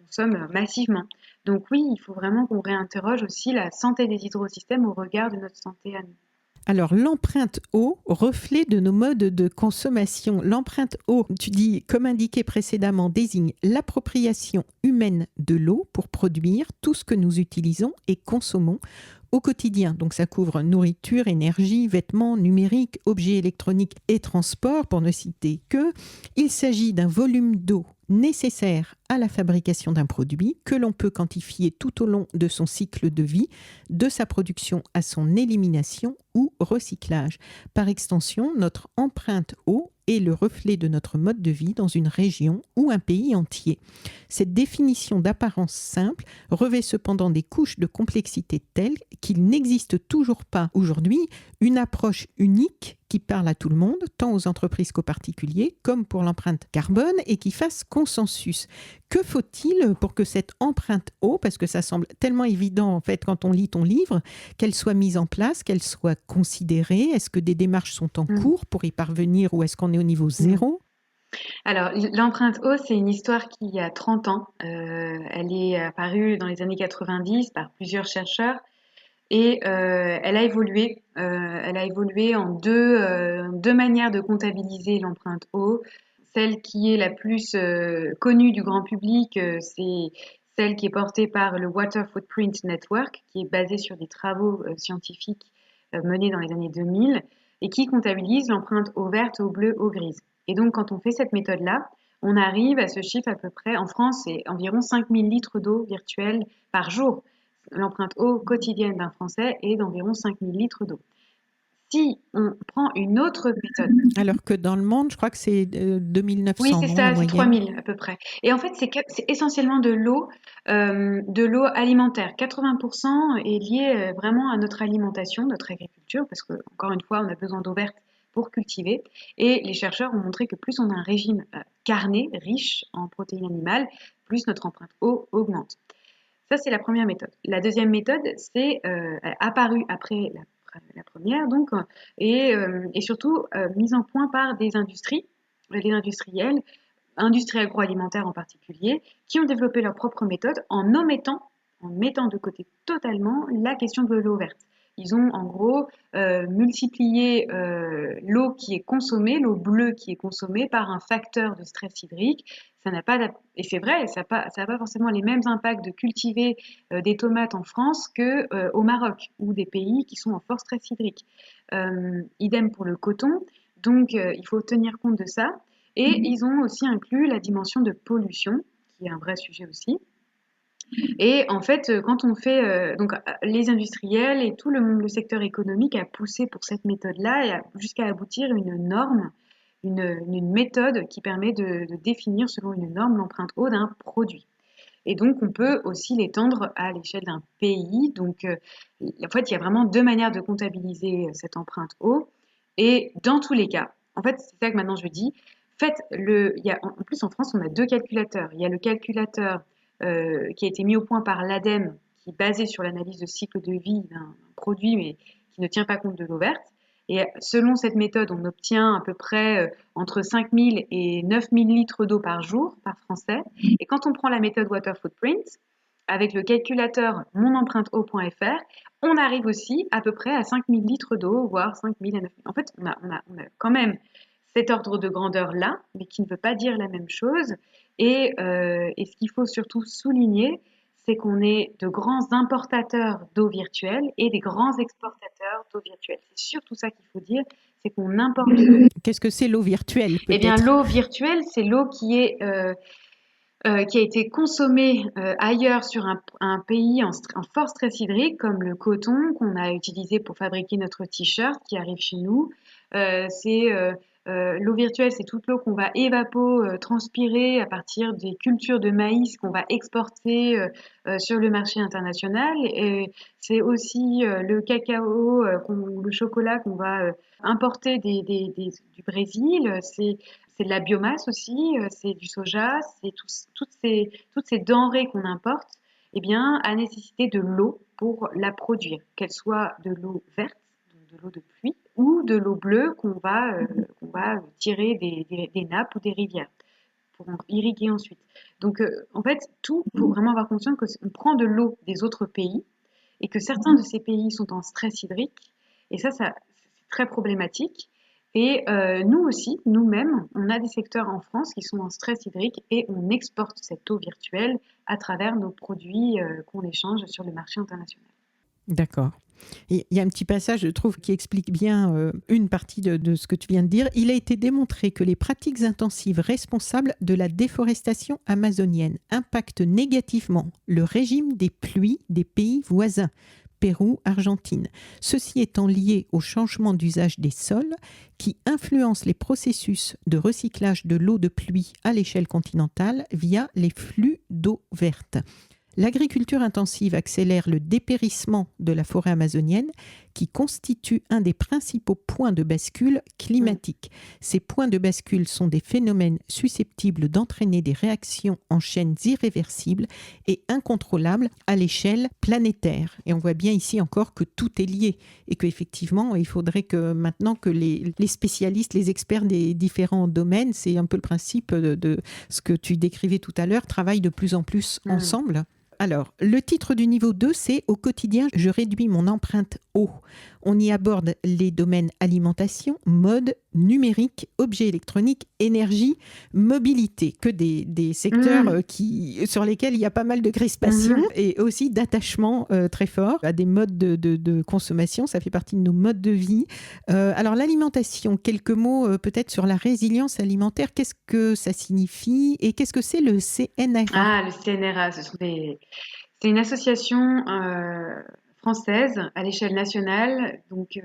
consomme massivement. Donc oui, il faut vraiment qu'on réinterroge aussi la santé des hydrosystèmes au regard de notre santé à nous. alors, l'empreinte eau, reflet de nos modes de consommation. L'empreinte eau, tu dis, comme indiqué précédemment, désigne l'appropriation humaine de l'eau pour produire tout ce que nous utilisons et consommons au quotidien. Donc, ça couvre nourriture, énergie, vêtements, numérique, objets électroniques et transport, pour ne citer que. Il s'agit d'un volume d'eau nécessaire à la fabrication d'un produit que l'on peut quantifier tout au long de son cycle de vie, de sa production à son élimination ou recyclage. Par extension, notre empreinte eau est le reflet de notre mode de vie dans une région ou un pays entier. Cette définition d'apparence simple revêt cependant des couches de complexité telles qu'il n'existe toujours pas aujourd'hui une approche unique qui parle à tout le monde, tant aux entreprises qu'aux particuliers, comme pour l'empreinte carbone, et qui fasse consensus. Que faut-il pour que cette empreinte eau, parce que ça semble tellement évident en fait quand on lit ton livre, qu'elle soit mise en place, qu'elle soit considérée? Est-ce que des démarches sont en cours pour y parvenir ou est-ce qu'on est au niveau zéro? Alors, l'empreinte eau, c'est une histoire qui a 30 ans. Elle est apparue dans les années 90 par plusieurs chercheurs et elle a évolué. Elle a évolué en deux manières de comptabiliser l'empreinte eau. Celle qui est la plus connue du grand public, c'est celle qui est portée par le Water Footprint Network, qui est basée sur des travaux scientifiques menés dans les années 2000 et qui comptabilise l'empreinte eau verte, eau bleue, eau grise. Et donc, quand on fait cette méthode-là, on arrive à ce chiffre à peu près, en France, c'est environ 5000 litres d'eau virtuelle par jour. L'empreinte eau quotidienne d'un Français est d'environ 5000 litres d'eau. Si on prend une autre méthode, Alors que dans le monde, je crois que c'est oui, 2900, c'est non, la ça, c'est moyenne? 3000 à peu près. Et en fait, c'est essentiellement de l'eau alimentaire. 80% est lié vraiment à notre alimentation, notre agriculture, parce que encore une fois, on a besoin d'eau verte pour cultiver. Et les chercheurs ont montré que plus on a un régime carné, riche en protéines animales, plus notre empreinte eau augmente. Ça, c'est la première méthode. La deuxième méthode, c'est apparue après la première, donc, et surtout mise en point par des industries, les industriels, industries agroalimentaires en particulier, qui ont développé leur propre méthode en mettant de côté totalement la question de l'eau verte. ils ont en gros multiplié l'eau qui est consommée, l'eau bleue qui est consommée par un facteur de stress hydrique. Ça n'a pas et c'est vrai, ça n'a pas forcément les mêmes impacts de cultiver des tomates en France que au Maroc ou des pays qui sont en fort stress hydrique. Idem pour le coton. Donc il faut tenir compte de ça. Et ils ont aussi inclus la dimension de pollution, qui est un vrai sujet aussi. Et en fait, quand on fait, donc les industriels et tout le secteur économique a poussé pour cette méthode-là et jusqu'à aboutir une norme, une méthode qui permet de définir selon une norme l'empreinte eau d'un produit. Et donc, on peut aussi l'étendre à l'échelle d'un pays. Donc, en fait, il y a vraiment deux manières de comptabiliser cette empreinte eau. Et dans tous les cas, en fait, c'est ça que maintenant je dis. En plus, en France, on a deux calculateurs. Il y a le calculateur qui a été mis au point par l'ADEME, qui est basé sur l'analyse de cycle de vie d'un produit, mais qui ne tient pas compte de l'eau verte. Et selon cette méthode, on obtient à peu près entre 5 000 et 9 000 litres d'eau par jour par Français. Et quand on prend la méthode Water Footprint, avec le calculateur monempreinte-eau.fr, on arrive aussi à peu près à 5 000 litres d'eau, voire 5 000 à 9 000. En fait, on a quand même cet ordre de grandeur-là, mais qui ne veut pas dire la même chose. Et ce qu'il faut surtout souligner, c'est qu'on est de grands importateurs d'eau virtuelle et des grands exportateurs d'eau virtuelle. C'est surtout ça qu'il faut dire, c'est qu'on importe de l'eau. Qu'est-ce que c'est l'eau virtuelle, Eh bien, peut-être? l'eau virtuelle, c'est l'eau qui a été consommée ailleurs sur un pays en fort stress hydrique, comme le coton qu'on a utilisé pour fabriquer notre t-shirt qui arrive chez nous. L'eau virtuelle, c'est toute l'eau qu'on va transpirer à partir des cultures de maïs qu'on va exporter sur le marché international. Et c'est aussi le cacao, le chocolat qu'on va importer du Brésil. C'est de la biomasse aussi, c'est du soja, c'est toutes ces denrées qu'on importe, eh bien, à nécessité de l'eau pour la produire, qu'elle soit de l'eau verte, donc de l'eau de pluie, ou de l'eau bleue qu'on va tirer des nappes ou des rivières pour irriguer ensuite. Donc, en fait, tout, il faut vraiment avoir conscience qu'on prend de l'eau des autres pays et que certains de ces pays sont en stress hydrique. Et ça c'est très problématique. Et nous aussi, nous-mêmes, on a des secteurs en France qui sont en stress hydrique et on exporte cette eau virtuelle à travers nos produits qu'on échange sur le marché international. D'accord. Il y a un petit passage, je trouve, qui explique bien une partie de ce que tu viens de dire. Il a été démontré que les pratiques intensives responsables de la déforestation amazonienne impactent négativement le régime des pluies des pays voisins, Pérou, Argentine. Ceci étant lié au changement d'usage des sols qui influence les processus de recyclage de l'eau de pluie à l'échelle continentale via les flux d'eau verte. L'agriculture intensive accélère le dépérissement de la forêt amazonienne qui constitue un des principaux points de bascule climatique. Ces points de bascule sont des phénomènes susceptibles d'entraîner des réactions en chaînes irréversibles et incontrôlables à l'échelle planétaire. Et on voit bien ici encore que tout est lié et qu'effectivement, il faudrait que maintenant que les spécialistes, les experts des différents domaines, c'est un peu le principe de ce que tu décrivais tout à l'heure, travaillent de plus en plus ensemble. Alors, le titre du niveau 2, c'est « Au quotidien, je réduis mon empreinte eau ». On y aborde les domaines alimentation, mode, numérique, objets électroniques, énergie, mobilité, que des secteurs sur lesquels il y a pas mal de crispation et aussi d'attachement très fort à des modes de consommation. Ça fait partie de nos modes de vie. Alors, l'alimentation, quelques mots peut-être sur la résilience alimentaire. Qu'est-ce que ça signifie et qu'est-ce que c'est le CNRA? Ah, le CNRA, c'est une association française à l'échelle nationale, donc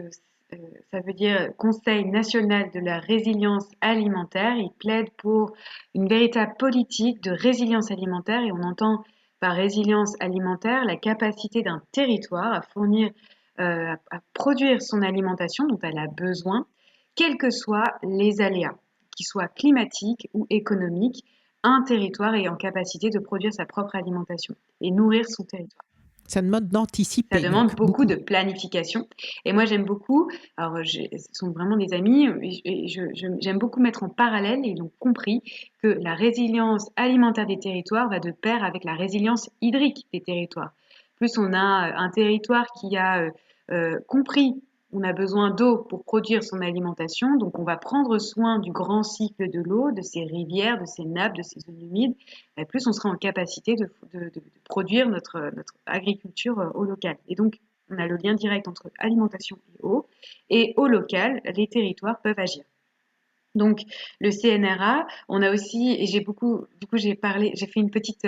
ça veut dire Conseil national de la résilience alimentaire. Il plaide pour une véritable politique de résilience alimentaire et on entend par résilience alimentaire la capacité d'un territoire à fournir, à produire son alimentation dont elle a besoin, quels que soient les aléas, qu'ils soient climatiques ou économiques. Un territoire est en capacité de produire sa propre alimentation et nourrir son territoire. Ça demande d'anticiper. Ça demande beaucoup de planification. Et moi, j'aime beaucoup, alors ce sont vraiment des amis, et j'aime beaucoup mettre en parallèle, et ils ont compris, que la résilience alimentaire des territoires va de pair avec la résilience hydrique des territoires. Plus on a un territoire qui a compris on a besoin d'eau pour produire son alimentation, donc on va prendre soin du grand cycle de l'eau, de ces rivières, de ces nappes, de ces zones humides, et plus on sera en capacité de produire notre agriculture au local. Et donc, on a le lien direct entre alimentation et eau locale, les territoires peuvent agir. Donc, le CNRA, on a aussi, et j'ai beaucoup, du coup, j'ai fait une petite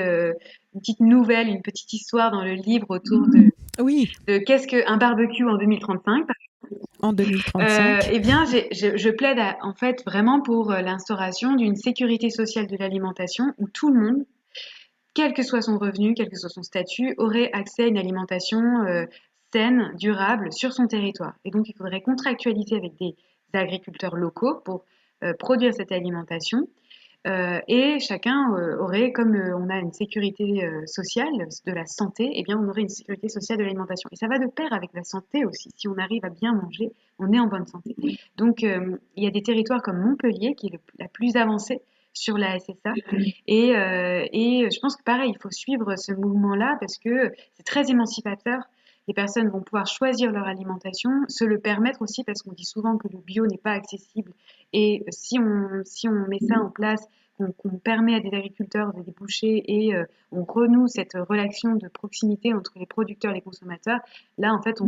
nouvelle, une petite histoire dans le livre autour Oui, de qu'est-ce qu'un barbecue en 2035. en 2035. Eh bien, je plaide en fait vraiment pour l'instauration d'une sécurité sociale de l'alimentation où tout le monde, quel que soit son revenu, quel que soit son statut, aurait accès à une alimentation saine, durable sur son territoire. Et donc, il faudrait contractualiser avec des agriculteurs locaux pour produire cette alimentation. Et chacun aurait, comme on a une sécurité sociale de la santé, eh bien on aurait une sécurité sociale de l'alimentation. Et ça va de pair avec la santé aussi. Si on arrive à bien manger, on est en bonne santé. Donc il y a des territoires comme Montpellier, qui est la plus avancée sur la SSA. Et je pense que pareil, il faut suivre ce mouvement-là parce que c'est très émancipateur. Les personnes vont pouvoir choisir leur alimentation, se le permettre aussi parce qu'on dit souvent que le bio n'est pas accessible. Et si on met ça en place, qu'on permet à des agriculteurs de déboucher et on renoue cette relation de proximité entre les producteurs et les consommateurs, là, en fait,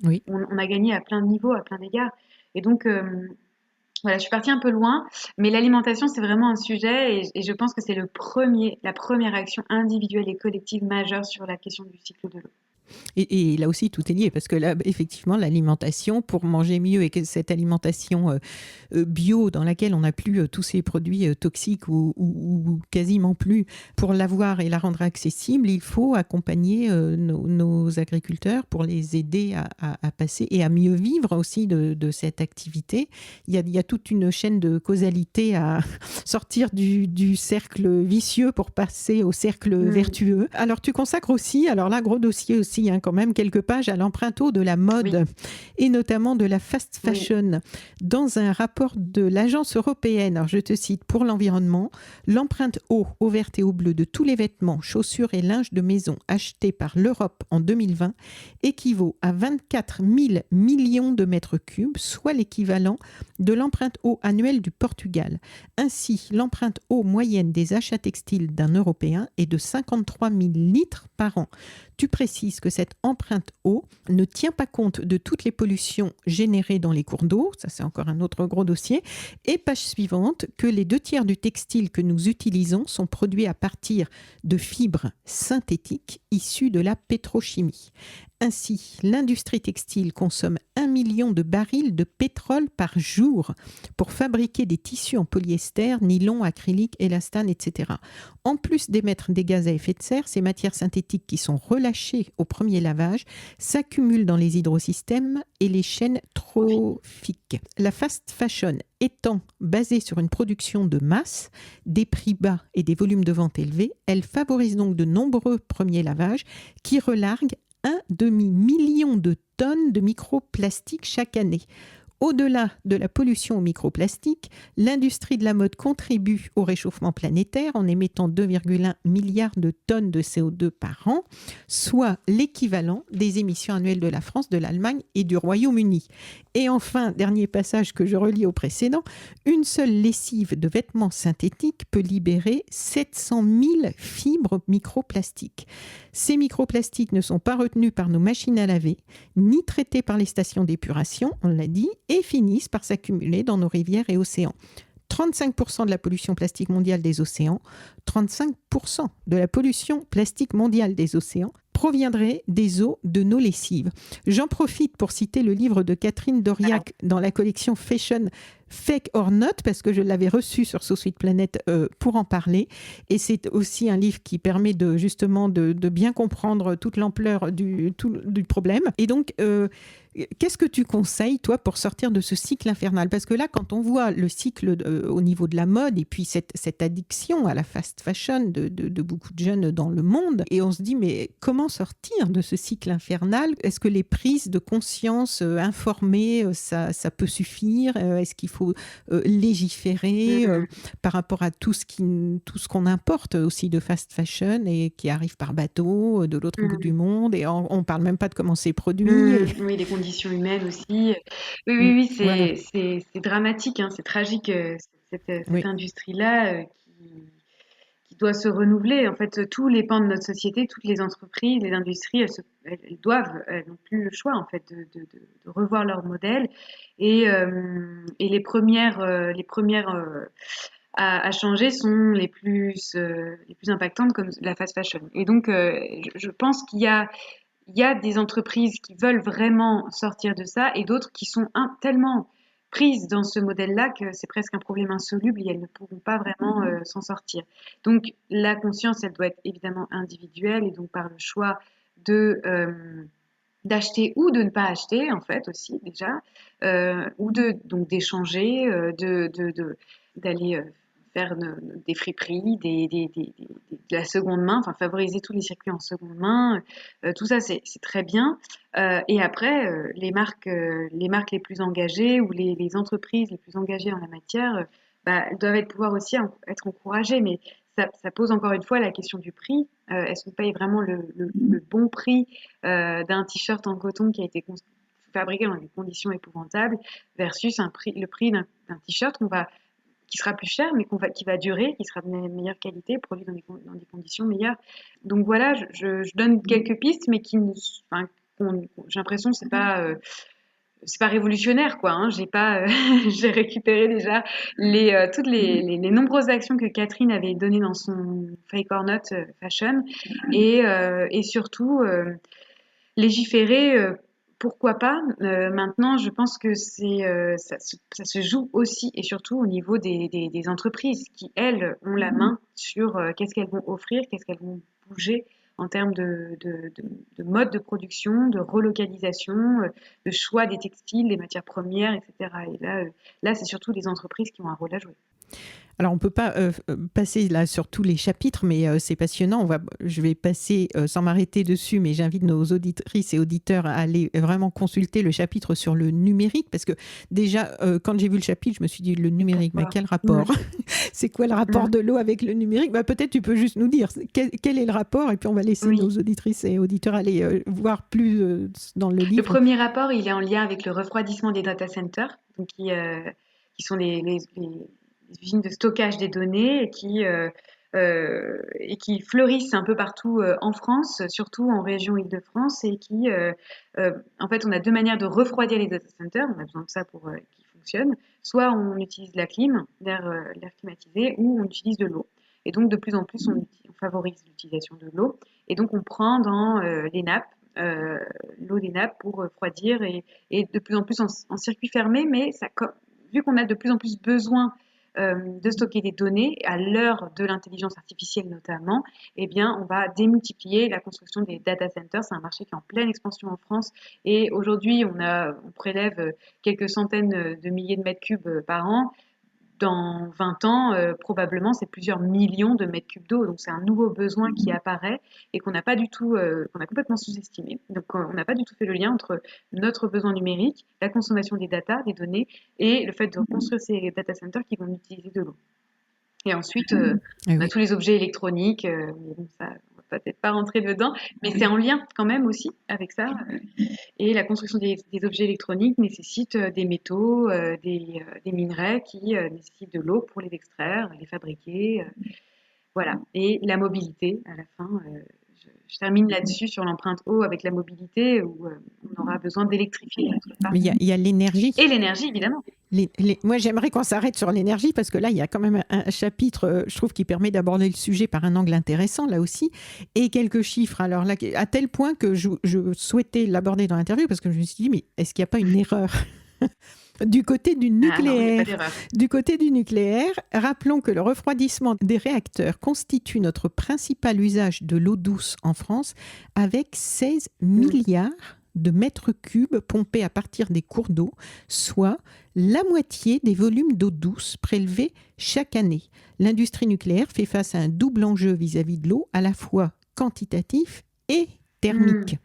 Oui. on a gagné à plein de niveaux, à plein d'égards. Et donc, voilà, je suis partie un peu loin, mais l'alimentation, c'est vraiment un sujet et je pense que c'est la première action individuelle et collective majeure sur la question du cycle de l'eau. Et là aussi, tout est lié, parce que là, effectivement, l'alimentation, pour manger mieux, et que cette alimentation bio, dans laquelle on n'a plus tous ces produits toxiques ou quasiment plus, pour l'avoir et la rendre accessible, il faut accompagner nos agriculteurs pour les aider à passer et à mieux vivre aussi de cette activité. Il y a toute une chaîne de causalité à sortir du cercle vicieux pour passer au cercle vertueux. Alors, tu consacres aussi, alors là, gros dossier aussi, quand même quelques pages à l'empreinte eau de la mode et notamment de la fast fashion. Dans un rapport de l'Agence européenne, alors je te cite, pour l'environnement, l'empreinte eau verte et eau bleue de tous les vêtements, chaussures et linge de maison achetés par l'Europe en 2020 équivaut à 24 000 millions de mètres cubes, soit l'équivalent de l'empreinte eau annuelle du Portugal. Ainsi, l'empreinte eau moyenne des achats textiles d'un Européen est de 53 000 litres par an. Tu précises que cette empreinte eau ne tient pas compte de toutes les pollutions générées dans les cours d'eau, ça c'est encore un autre gros dossier, et page suivante, que les 2/3 du textile que nous utilisons sont produits à partir de fibres synthétiques issues de la pétrochimie. Ainsi, l'industrie textile consomme 1 million de barils de pétrole par jour pour fabriquer des tissus en polyester, nylon, acrylique, élastane, etc. En plus d'émettre des gaz à effet de serre, ces matières synthétiques qui sont relâchées au premier lavage s'accumulent dans les hydrosystèmes et les chaînes trophiques. La fast fashion étant basée sur une production de masse, des prix bas et des volumes de vente élevés, elle favorise donc de nombreux premiers lavages qui relarguent 1,5 million de tonnes de microplastiques chaque année. Au-delà de la pollution aux microplastiques, l'industrie de la mode contribue au réchauffement planétaire en émettant 2,1 milliards de tonnes de CO2 par an, soit l'équivalent des émissions annuelles de la France, de l'Allemagne et du Royaume-Uni. Et enfin, dernier passage que je relis au précédent, une seule lessive de vêtements synthétiques peut libérer 700 000 fibres microplastiques. Ces microplastiques ne sont pas retenus par nos machines à laver, ni traités par les stations d'épuration, on l'a dit, et finissent par s'accumuler dans nos rivières et océans. 35% de la pollution plastique mondiale des océans, 35% de la pollution plastique mondiale des océans proviendrait des eaux de nos lessives. J'en profite pour citer le livre de Catherine Doriac dans la collection Fashion Fake or Not, parce que je l'avais reçu sur So Sweet Planet pour en parler. Et c'est aussi un livre qui permet justement de bien comprendre toute l'ampleur du problème. Et donc, qu'est-ce que tu conseilles, toi, pour sortir de ce cycle infernal ? Parce que là, quand on voit le cycle au niveau de la mode et puis cette addiction à la fast fashion de beaucoup de jeunes dans le monde, et on se dit, mais comment sortir de ce cycle infernal ? Est-ce que les prises de conscience informées, ça peut suffire ? Est-ce qu'il faut faut légiférer par rapport à tout ce qu'on importe aussi de fast fashion et qui arrive par bateau de l'autre bout du monde. Et on ne parle même pas de comment c'est produit. Oui, les conditions humaines aussi. Voilà. C'est dramatique, hein, c'est tragique, cette Oui. industrie-là qui doit se renouveler. En fait, tous les pans de notre société, toutes les entreprises, les industries, elles n'ont plus le choix en fait de revoir leur modèle. Et les premières à changer sont les plus impactantes comme la fast fashion. Et donc, je pense qu'il y a des entreprises qui veulent vraiment sortir de ça et d'autres qui sont tellement prises dans ce modèle-là que c'est presque un problème insoluble et elles ne pourront pas vraiment s'en sortir. Donc la conscience, elle doit être évidemment individuelle et donc par le choix de d'acheter ou de ne pas acheter en fait aussi déjà, ou donc d'échanger, d'aller faire des friperies, de la seconde main, enfin favoriser tous les circuits en seconde main, tout ça c'est très bien. Et après, les marques les plus engagées ou les entreprises les plus engagées en la matière, elles doivent pouvoir aussi être encouragées, mais ça pose encore une fois la question du prix. Est-ce qu'on paye vraiment le bon prix d'un t-shirt en coton qui a été fabriqué dans des conditions épouvantables versus le prix d'un t-shirt qui sera plus cher, mais qui va durer, qui sera de meilleure qualité, produit dans des conditions meilleures. Donc voilà, je donne quelques pistes, mais j'ai l'impression que c'est pas révolutionnaire, quoi. Hein. J'ai récupéré déjà toutes les nombreuses actions que Catherine avait données dans son Fake or Not Fashion, et surtout légiférer, pourquoi pas. Maintenant, je pense que ça se joue aussi et surtout au niveau des entreprises qui, elles, ont la main sur qu'est-ce qu'elles vont offrir, qu'est-ce qu'elles vont bouger en termes de mode de production, de relocalisation, de choix des textiles, des matières premières, etc. Et là, c'est surtout les entreprises qui ont un rôle à jouer. Alors, on ne peut pas passer là sur tous les chapitres, mais c'est passionnant. Je vais passer sans m'arrêter dessus, mais j'invite nos auditrices et auditeurs à aller vraiment consulter le chapitre sur le numérique, parce que déjà, quand j'ai vu le chapitre, je me suis dit, le numérique, mais quel rapport? C'est quoi le rapport de l'eau avec le numérique? Peut-être tu peux juste nous dire quel est le rapport, et puis on va laisser nos auditrices et auditeurs aller voir plus dans le livre. Le premier rapport, il est en lien avec le refroidissement des data centers, donc qui sont les usines de stockage des données et qui fleurissent un peu partout en France, surtout en région Île-de-France, et qui, en fait, on a deux manières de refroidir les data centers. On a besoin de ça pour qu'ils fonctionnent. Soit on utilise la clim, l'air climatisé, ou on utilise de l'eau. Et donc, de plus en plus, on favorise l'utilisation de l'eau. Et donc, on prend dans les nappes l'eau des nappes pour refroidir et de plus en plus en circuit fermé, mais vu qu'on a de plus en plus besoin de stocker des données, à l'heure de l'intelligence artificielle notamment, eh bien, on va démultiplier la construction des data centers. C'est un marché qui est en pleine expansion en France et aujourd'hui, on prélève quelques centaines de milliers de mètres cubes par an. Dans 20 ans, probablement, c'est plusieurs millions de mètres cubes d'eau. Donc, c'est un nouveau besoin qui apparaît et qu'on n'a pas du tout, qu'on a complètement sous-estimé. Donc, on n'a pas du tout fait le lien entre notre besoin numérique, la consommation des data, des données, et le fait de construire ces data centers qui vont utiliser de l'eau. Et ensuite, on a tous les objets électroniques, mais bon, ça, on va peut-être pas rentrer dedans, mais c'est en lien quand même aussi avec ça. Et la construction des objets électroniques nécessite des métaux, des minerais qui nécessitent de l'eau pour les extraire, les fabriquer. Voilà. Et la mobilité, à la fin, je termine là-dessus sur l'empreinte eau avec la mobilité où on aura besoin d'électrifier notre parc. Mais il y a l'énergie. Et l'énergie, évidemment. Moi, j'aimerais qu'on s'arrête sur l'énergie parce que là, il y a quand même un chapitre, je trouve, qui permet d'aborder le sujet par un angle intéressant, là aussi, et quelques chiffres. Alors là, à tel point que je souhaitais l'aborder dans l'interview parce que je me suis dit, mais est-ce qu'il n'y a pas une erreur du côté du nucléaire? Du côté du nucléaire, rappelons que le refroidissement des réacteurs constitue notre principal usage de l'eau douce en France, avec 16 milliards de mètres cubes pompés à partir des cours d'eau, soit la moitié des volumes d'eau douce prélevés chaque année. L'industrie nucléaire fait face à un double enjeu vis-à-vis de l'eau, à la fois quantitatif et thermique.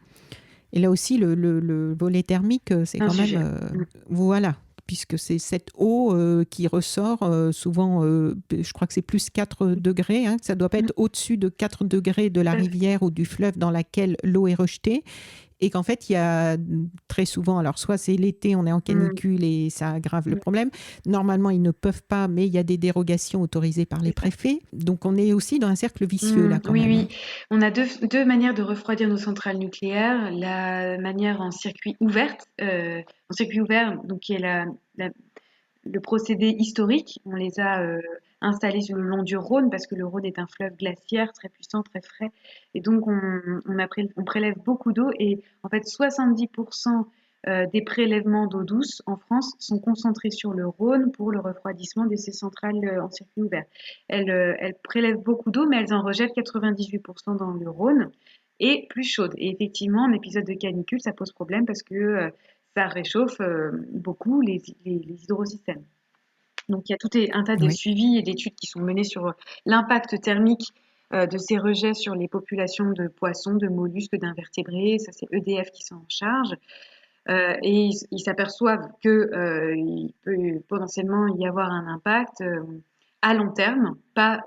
Et là aussi, le volet thermique, c'est quand même... voilà. puisque c'est cette eau qui ressort souvent, je crois que c'est plus 4 degrés, hein, que ça ne doit pas être au-dessus de 4 degrés de la rivière ou du fleuve dans laquelle l'eau est rejetée. Et qu'en fait, il y a très souvent, alors soit c'est l'été, on est en canicule et ça aggrave le problème. Normalement, ils ne peuvent pas, mais il y a des dérogations autorisées par les préfets. Donc, on est aussi dans un cercle vicieux là quand Oui, même. oui. On a deux manières de refroidir nos centrales nucléaires. La manière en circuit ouvert, donc qui est le procédé historique. On les a installés sur le long du Rhône parce que le Rhône est un fleuve glaciaire très puissant, très frais. Et donc, on prélève beaucoup d'eau et en fait, 70% des prélèvements d'eau douce en France sont concentrés sur le Rhône pour le refroidissement de ces centrales en circuit ouvert. Elles prélèvent beaucoup d'eau, mais elles en rejettent 98% dans le Rhône et plus chaude. Et effectivement, en épisode de canicule, ça pose problème parce que ça réchauffe beaucoup les hydrosystèmes. Donc il y a tout un tas de Oui. suivis et d'études qui sont menées sur l'impact thermique de ces rejets sur les populations de poissons, de mollusques, d'invertébrés. Ça, c'est EDF qui s'en charge. Et ils s'aperçoivent qu'il peut potentiellement y avoir un impact à long terme, pas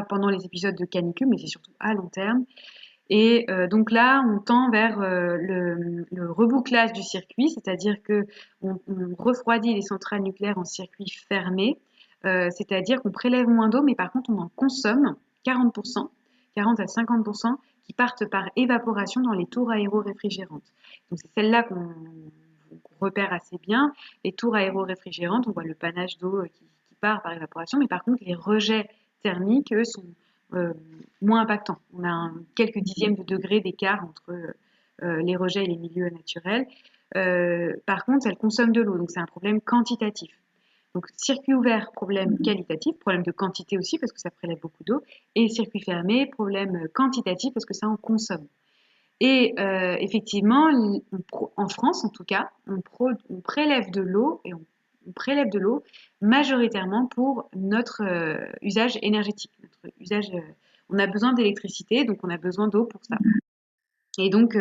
pendant les épisodes de canicule, mais c'est surtout à long terme. Et donc là, on tend vers le rebouclage du circuit, c'est-à-dire que on refroidit les centrales nucléaires en circuit fermé, c'est-à-dire qu'on prélève moins d'eau, mais par contre, on en consomme 40%, 40 à 50% qui partent par évaporation dans les tours aéro-réfrigérantes. Donc c'est celle-là qu'on repère assez bien. Les tours aéro-réfrigérantes, on voit le panache d'eau qui part par évaporation, mais par contre, les rejets thermiques, eux, sont euh, moins impactants. On a quelques dixièmes de degrés d'écart entre les rejets et les milieux naturels. Par contre, elles consomment de l'eau, donc c'est un problème quantitatif. Donc, circuit ouvert, problème qualitatif, problème de quantité aussi, parce que ça prélève beaucoup d'eau. Et circuit fermé, problème quantitatif, parce que ça en consomme. Et effectivement, en France en tout cas, on prélève de l'eau et on prélève de l'eau majoritairement pour notre usage énergétique. Notre usage, on a besoin d'électricité, donc on a besoin d'eau pour ça. Et donc,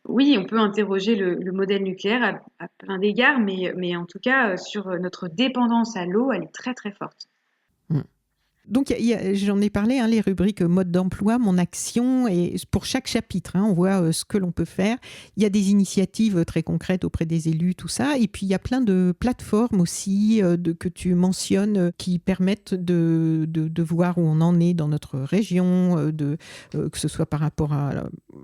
oui, on peut interroger le modèle nucléaire à plein d'égards, mais en tout cas, sur notre dépendance à l'eau, elle est très très forte. Mm. Donc, j'en ai parlé, hein, les rubriques mode d'emploi, mon action, et pour chaque chapitre, hein, on voit ce que l'on peut faire. Il y a des initiatives très concrètes auprès des élus, tout ça. Et puis, il y a plein de plateformes aussi que tu mentionnes qui permettent de voir où on en est dans notre région, que ce soit par rapport à...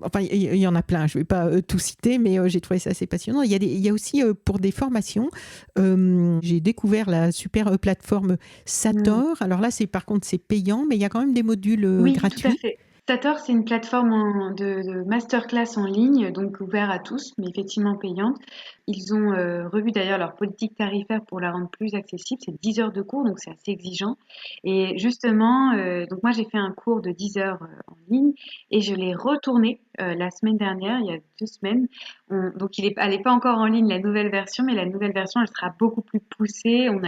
Enfin, il y en a plein, je ne vais pas tout citer, mais j'ai trouvé ça assez passionnant. Il y a aussi pour des formations, j'ai découvert la super plateforme Sator. Alors là, par contre, c'est payant, mais il y a quand même des modules Oui, tout à gratuits. fait. Sator, c'est une plateforme de masterclass en ligne, donc ouverte à tous, mais effectivement payante. Ils ont revu d'ailleurs leur politique tarifaire pour la rendre plus accessible. C'est 10 heures de cours, donc c'est assez exigeant. Et justement, donc moi j'ai fait un cours de 10 heures en ligne et je l'ai retourné la semaine dernière, il y a 2 semaines. Donc elle n'est pas encore en ligne, la nouvelle version, mais la nouvelle version, elle sera beaucoup plus poussée. On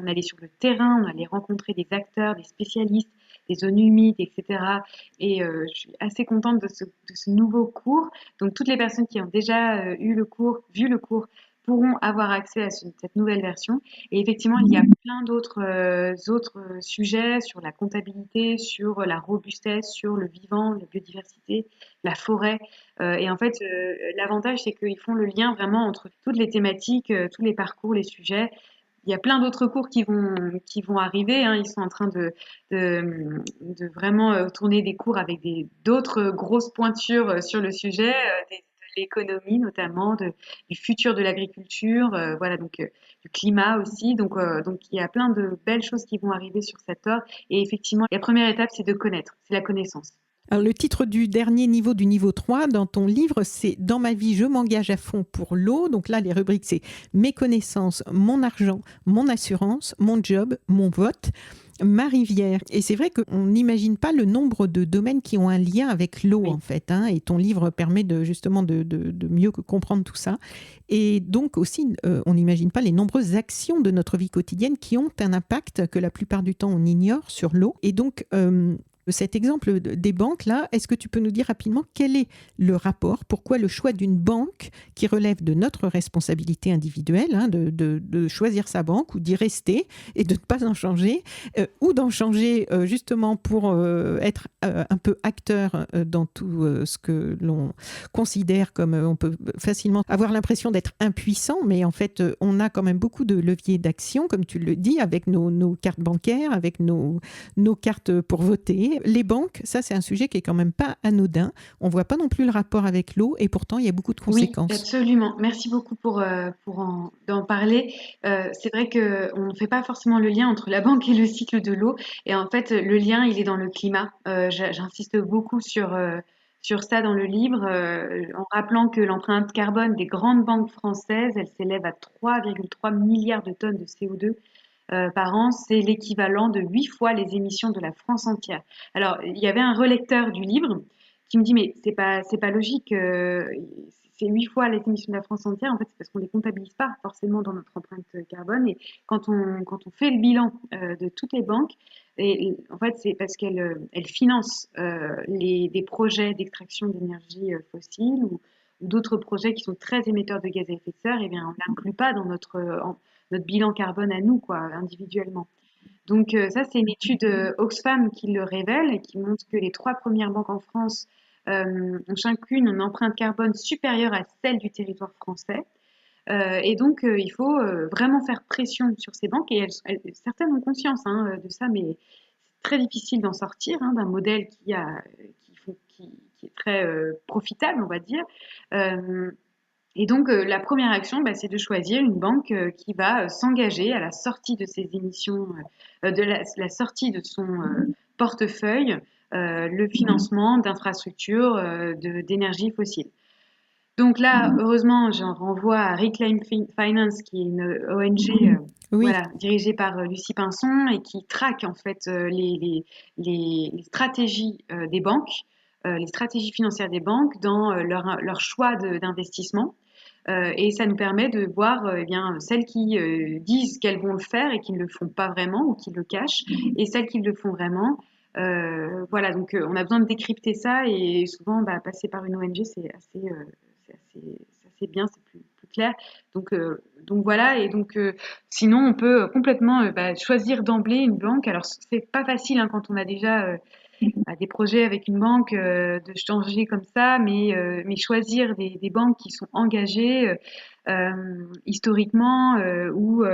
allait sur le terrain, on allait rencontrer des acteurs, des spécialistes, des zones humides, etc. Et je suis assez contente de ce nouveau cours. Donc, toutes les personnes qui ont déjà vu le cours, pourront avoir accès à cette nouvelle version. Et effectivement, il y a plein autres sujets sur la comptabilité, sur la robustesse, sur le vivant, la biodiversité, la forêt. Et en fait, l'avantage, c'est qu'ils font le lien vraiment entre toutes les thématiques, tous les parcours, les sujets. Il y a plein d'autres cours qui vont arriver, hein. Ils sont en train de vraiment tourner des cours avec d'autres grosses pointures sur le sujet, de l'économie notamment, du futur de l'agriculture, voilà, donc du climat aussi. Donc il y a plein de belles choses qui vont arriver sur cette heure. Et effectivement, la première étape, c'est de connaître, c'est la connaissance. Alors, le titre du dernier niveau, du niveau 3, dans ton livre, c'est « Dans ma vie, je m'engage à fond pour l'eau ». Donc là, les rubriques, c'est « Mes connaissances, mon argent, mon assurance, mon job, mon vote ». Ma rivière. Et c'est vrai qu'on n'imagine pas le nombre de domaines qui ont un lien avec l'eau, Oui. en fait. Hein, et ton livre permet justement de mieux comprendre tout ça. Et donc aussi, on n'imagine pas les nombreuses actions de notre vie quotidienne qui ont un impact que la plupart du temps on ignore sur l'eau. Et donc, Cet exemple des banques, là, est-ce que tu peux nous dire rapidement quel est le rapport? Pourquoi le choix d'une banque qui relève de notre responsabilité individuelle, hein, de choisir sa banque ou d'y rester et de ne pas en changer, ou d'en changer justement pour être un peu acteur dans tout ce que l'on considère comme on peut facilement avoir l'impression d'être impuissant, mais en fait, on a quand même beaucoup de leviers d'action, comme tu le dis, avec nos cartes bancaires, avec nos cartes pour voter. Les banques, ça c'est un sujet qui est quand même pas anodin. On voit pas non plus le rapport avec l'eau et pourtant il y a beaucoup de Oui, conséquences. absolument. Merci beaucoup d'en parler. C'est vrai qu'on ne fait pas forcément le lien entre la banque et le cycle de l'eau. Et en fait, le lien, il est dans le climat. J'insiste beaucoup sur ça dans le livre, en rappelant que l'empreinte carbone des grandes banques françaises, elle s'élève à 3,3 milliards de tonnes de CO2 par an, c'est l'équivalent de 8 fois les émissions de la France entière. Alors, il y avait un relecteur du livre qui me dit, mais c'est pas logique, c'est 8 fois les émissions de la France entière, en fait, c'est parce qu'on les comptabilise pas forcément dans notre empreinte carbone. Et quand on fait le bilan de toutes les banques, en fait, c'est parce qu'elles financent des projets d'extraction d'énergie fossile ou d'autres projets qui sont très émetteurs de gaz à effet de serre, et bien, on n'inclut pas dans notre bilan carbone à nous, quoi, individuellement. Donc ça, c'est une étude Oxfam qui le révèle et qui montre que les 3 premières banques en France ont chacune une empreinte carbone supérieure à celle du territoire français. Et donc, il faut vraiment faire pression sur ces banques. Et certaines ont conscience de ça, mais c'est très difficile d'en sortir d'un modèle qui est très profitable, on va dire. Euh, et donc, la première action, bah, c'est de choisir une banque qui va s'engager à la sortie de ses émissions, la sortie de son portefeuille, le financement d'infrastructures d'énergie fossile. Donc là, heureusement, j'en renvoie à Reclaim Finance, qui est une ONG Oui, voilà, dirigée par Lucie Pinson et qui traque en fait les stratégies des banques, les stratégies financières des banques dans leur choix d'investissement. Et ça nous permet de voir eh bien, celles qui disent qu'elles vont le faire et qui ne le font pas vraiment ou qui le cachent, et celles qui le font vraiment. Voilà, donc on a besoin de décrypter ça et souvent bah, passer par une ONG, c'est assez bien, c'est plus clair. Donc voilà, et donc sinon on peut complètement bah, choisir d'emblée une banque. Alors c'est pas facile quand on a déjà des projets avec une banque, de changer comme ça, mais choisir des banques qui sont engagées historiquement ou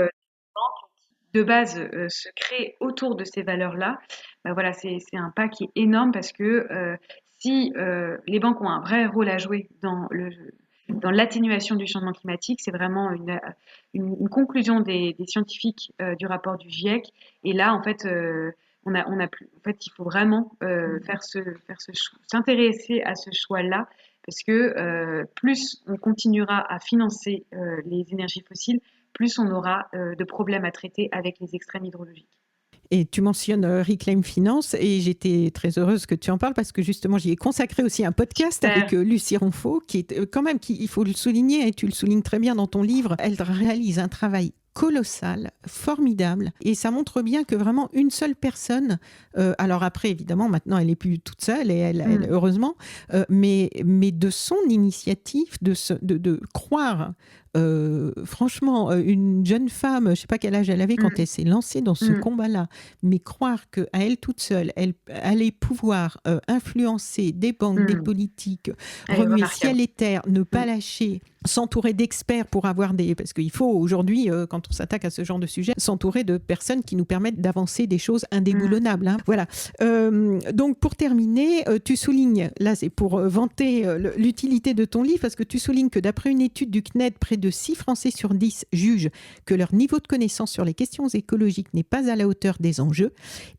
de base se créent autour de ces valeurs-là, bah voilà, c'est un pas qui est énorme parce que si les banques ont un vrai rôle à jouer dans l'atténuation du changement climatique, c'est vraiment une conclusion des scientifiques du rapport du GIEC. Et là, en fait, on a plus, en fait, il faut vraiment s'intéresser à ce choix-là parce que plus on continuera à financer les énergies fossiles, plus on aura de problèmes à traiter avec les extrêmes hydrologiques. et tu mentionnes Reclaim Finance et j'étais très heureuse que tu en parles parce que justement j'y ai consacré aussi un podcast Super. avec Lucie Ronfaux qui est quand même, il faut le souligner et tu le soulignes très bien dans ton livre, elle réalise un travail colossal, formidable, et ça montre bien que vraiment une seule personne, alors après évidemment maintenant elle n'est plus toute seule et elle heureusement, mais de son initiative, de croire franchement, une jeune femme, je ne sais pas quel âge elle avait quand elle s'est lancée dans ce combat-là, mais croire qu'à elle toute seule, elle allait pouvoir influencer des banques, des politiques, Elle est remuer remarquable. ciel et terre, ne pas lâcher, s'entourer d'experts pour avoir des... Parce qu'il faut aujourd'hui, quand on s'attaque à ce genre de sujet, s'entourer de personnes qui nous permettent d'avancer des choses indéboulonnables. Hein. Voilà. Donc pour terminer, tu soulignes, là c'est pour vanter l'utilité de ton livre, parce que tu soulignes que d'après une étude du CNED, près de 6 Français sur 10 jugent que leur niveau de connaissance sur les questions écologiques n'est pas à la hauteur des enjeux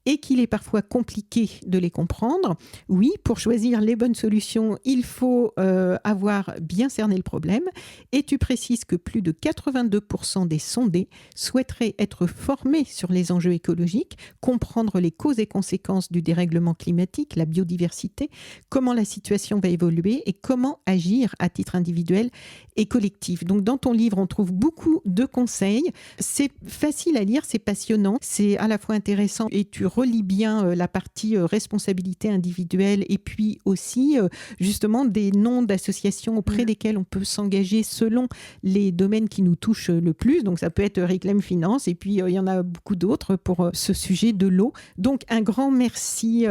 et qu'il est parfois compliqué de les comprendre. Oui, pour choisir les bonnes solutions, il faut avoir bien cerné le problème. Et tu précises que plus de 82% des sondés souhaiteraient être formés sur les enjeux écologiques, comprendre les causes et conséquences du dérèglement climatique, la biodiversité, comment la situation va évoluer et comment agir à titre individuel et collectif. Donc Dans ton livre, on trouve beaucoup de conseils. C'est facile à lire, c'est passionnant, c'est à la fois intéressant et tu relis bien la partie responsabilité individuelle et puis aussi justement des noms d'associations auprès desquelles on peut s'engager selon les domaines qui nous touchent le plus. Donc ça peut être Reclaim Finance et puis il y en a beaucoup d'autres pour ce sujet de l'eau. Donc un grand merci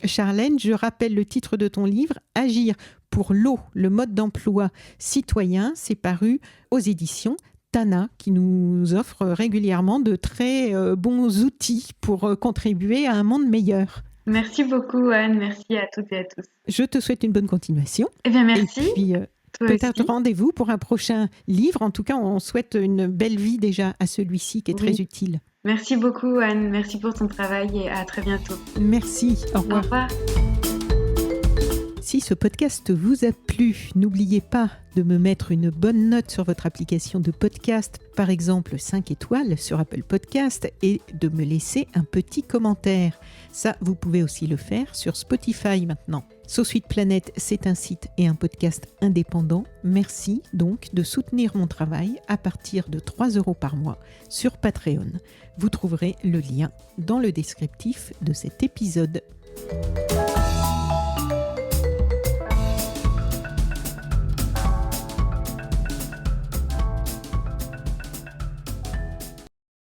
Charlène. Je rappelle le titre de ton livre, Agir pour l'eau, le mode d'emploi citoyen. C'est paru aux éditions Tana, qui nous offre régulièrement de très bons outils pour contribuer à un monde meilleur. Merci beaucoup Anne, merci à toutes et à tous. Je te souhaite une bonne continuation. Eh bien merci. Et puis peut-être rendez-vous pour un prochain livre. En tout cas, on souhaite une belle vie déjà à celui-ci qui est très utile. Merci beaucoup Anne, merci pour ton travail et à très bientôt. Merci, au revoir. Au revoir. Si ce podcast vous a plu, n'oubliez pas de me mettre une bonne note sur votre application de podcast, par exemple 5 étoiles sur Apple Podcast, et de me laisser un petit commentaire. Ça, vous pouvez aussi le faire sur Spotify maintenant. So Sweet Planet, c'est un site et un podcast indépendant. Merci donc de soutenir mon travail à partir de 3 € par mois sur Patreon. Vous trouverez le lien dans le descriptif de cet épisode.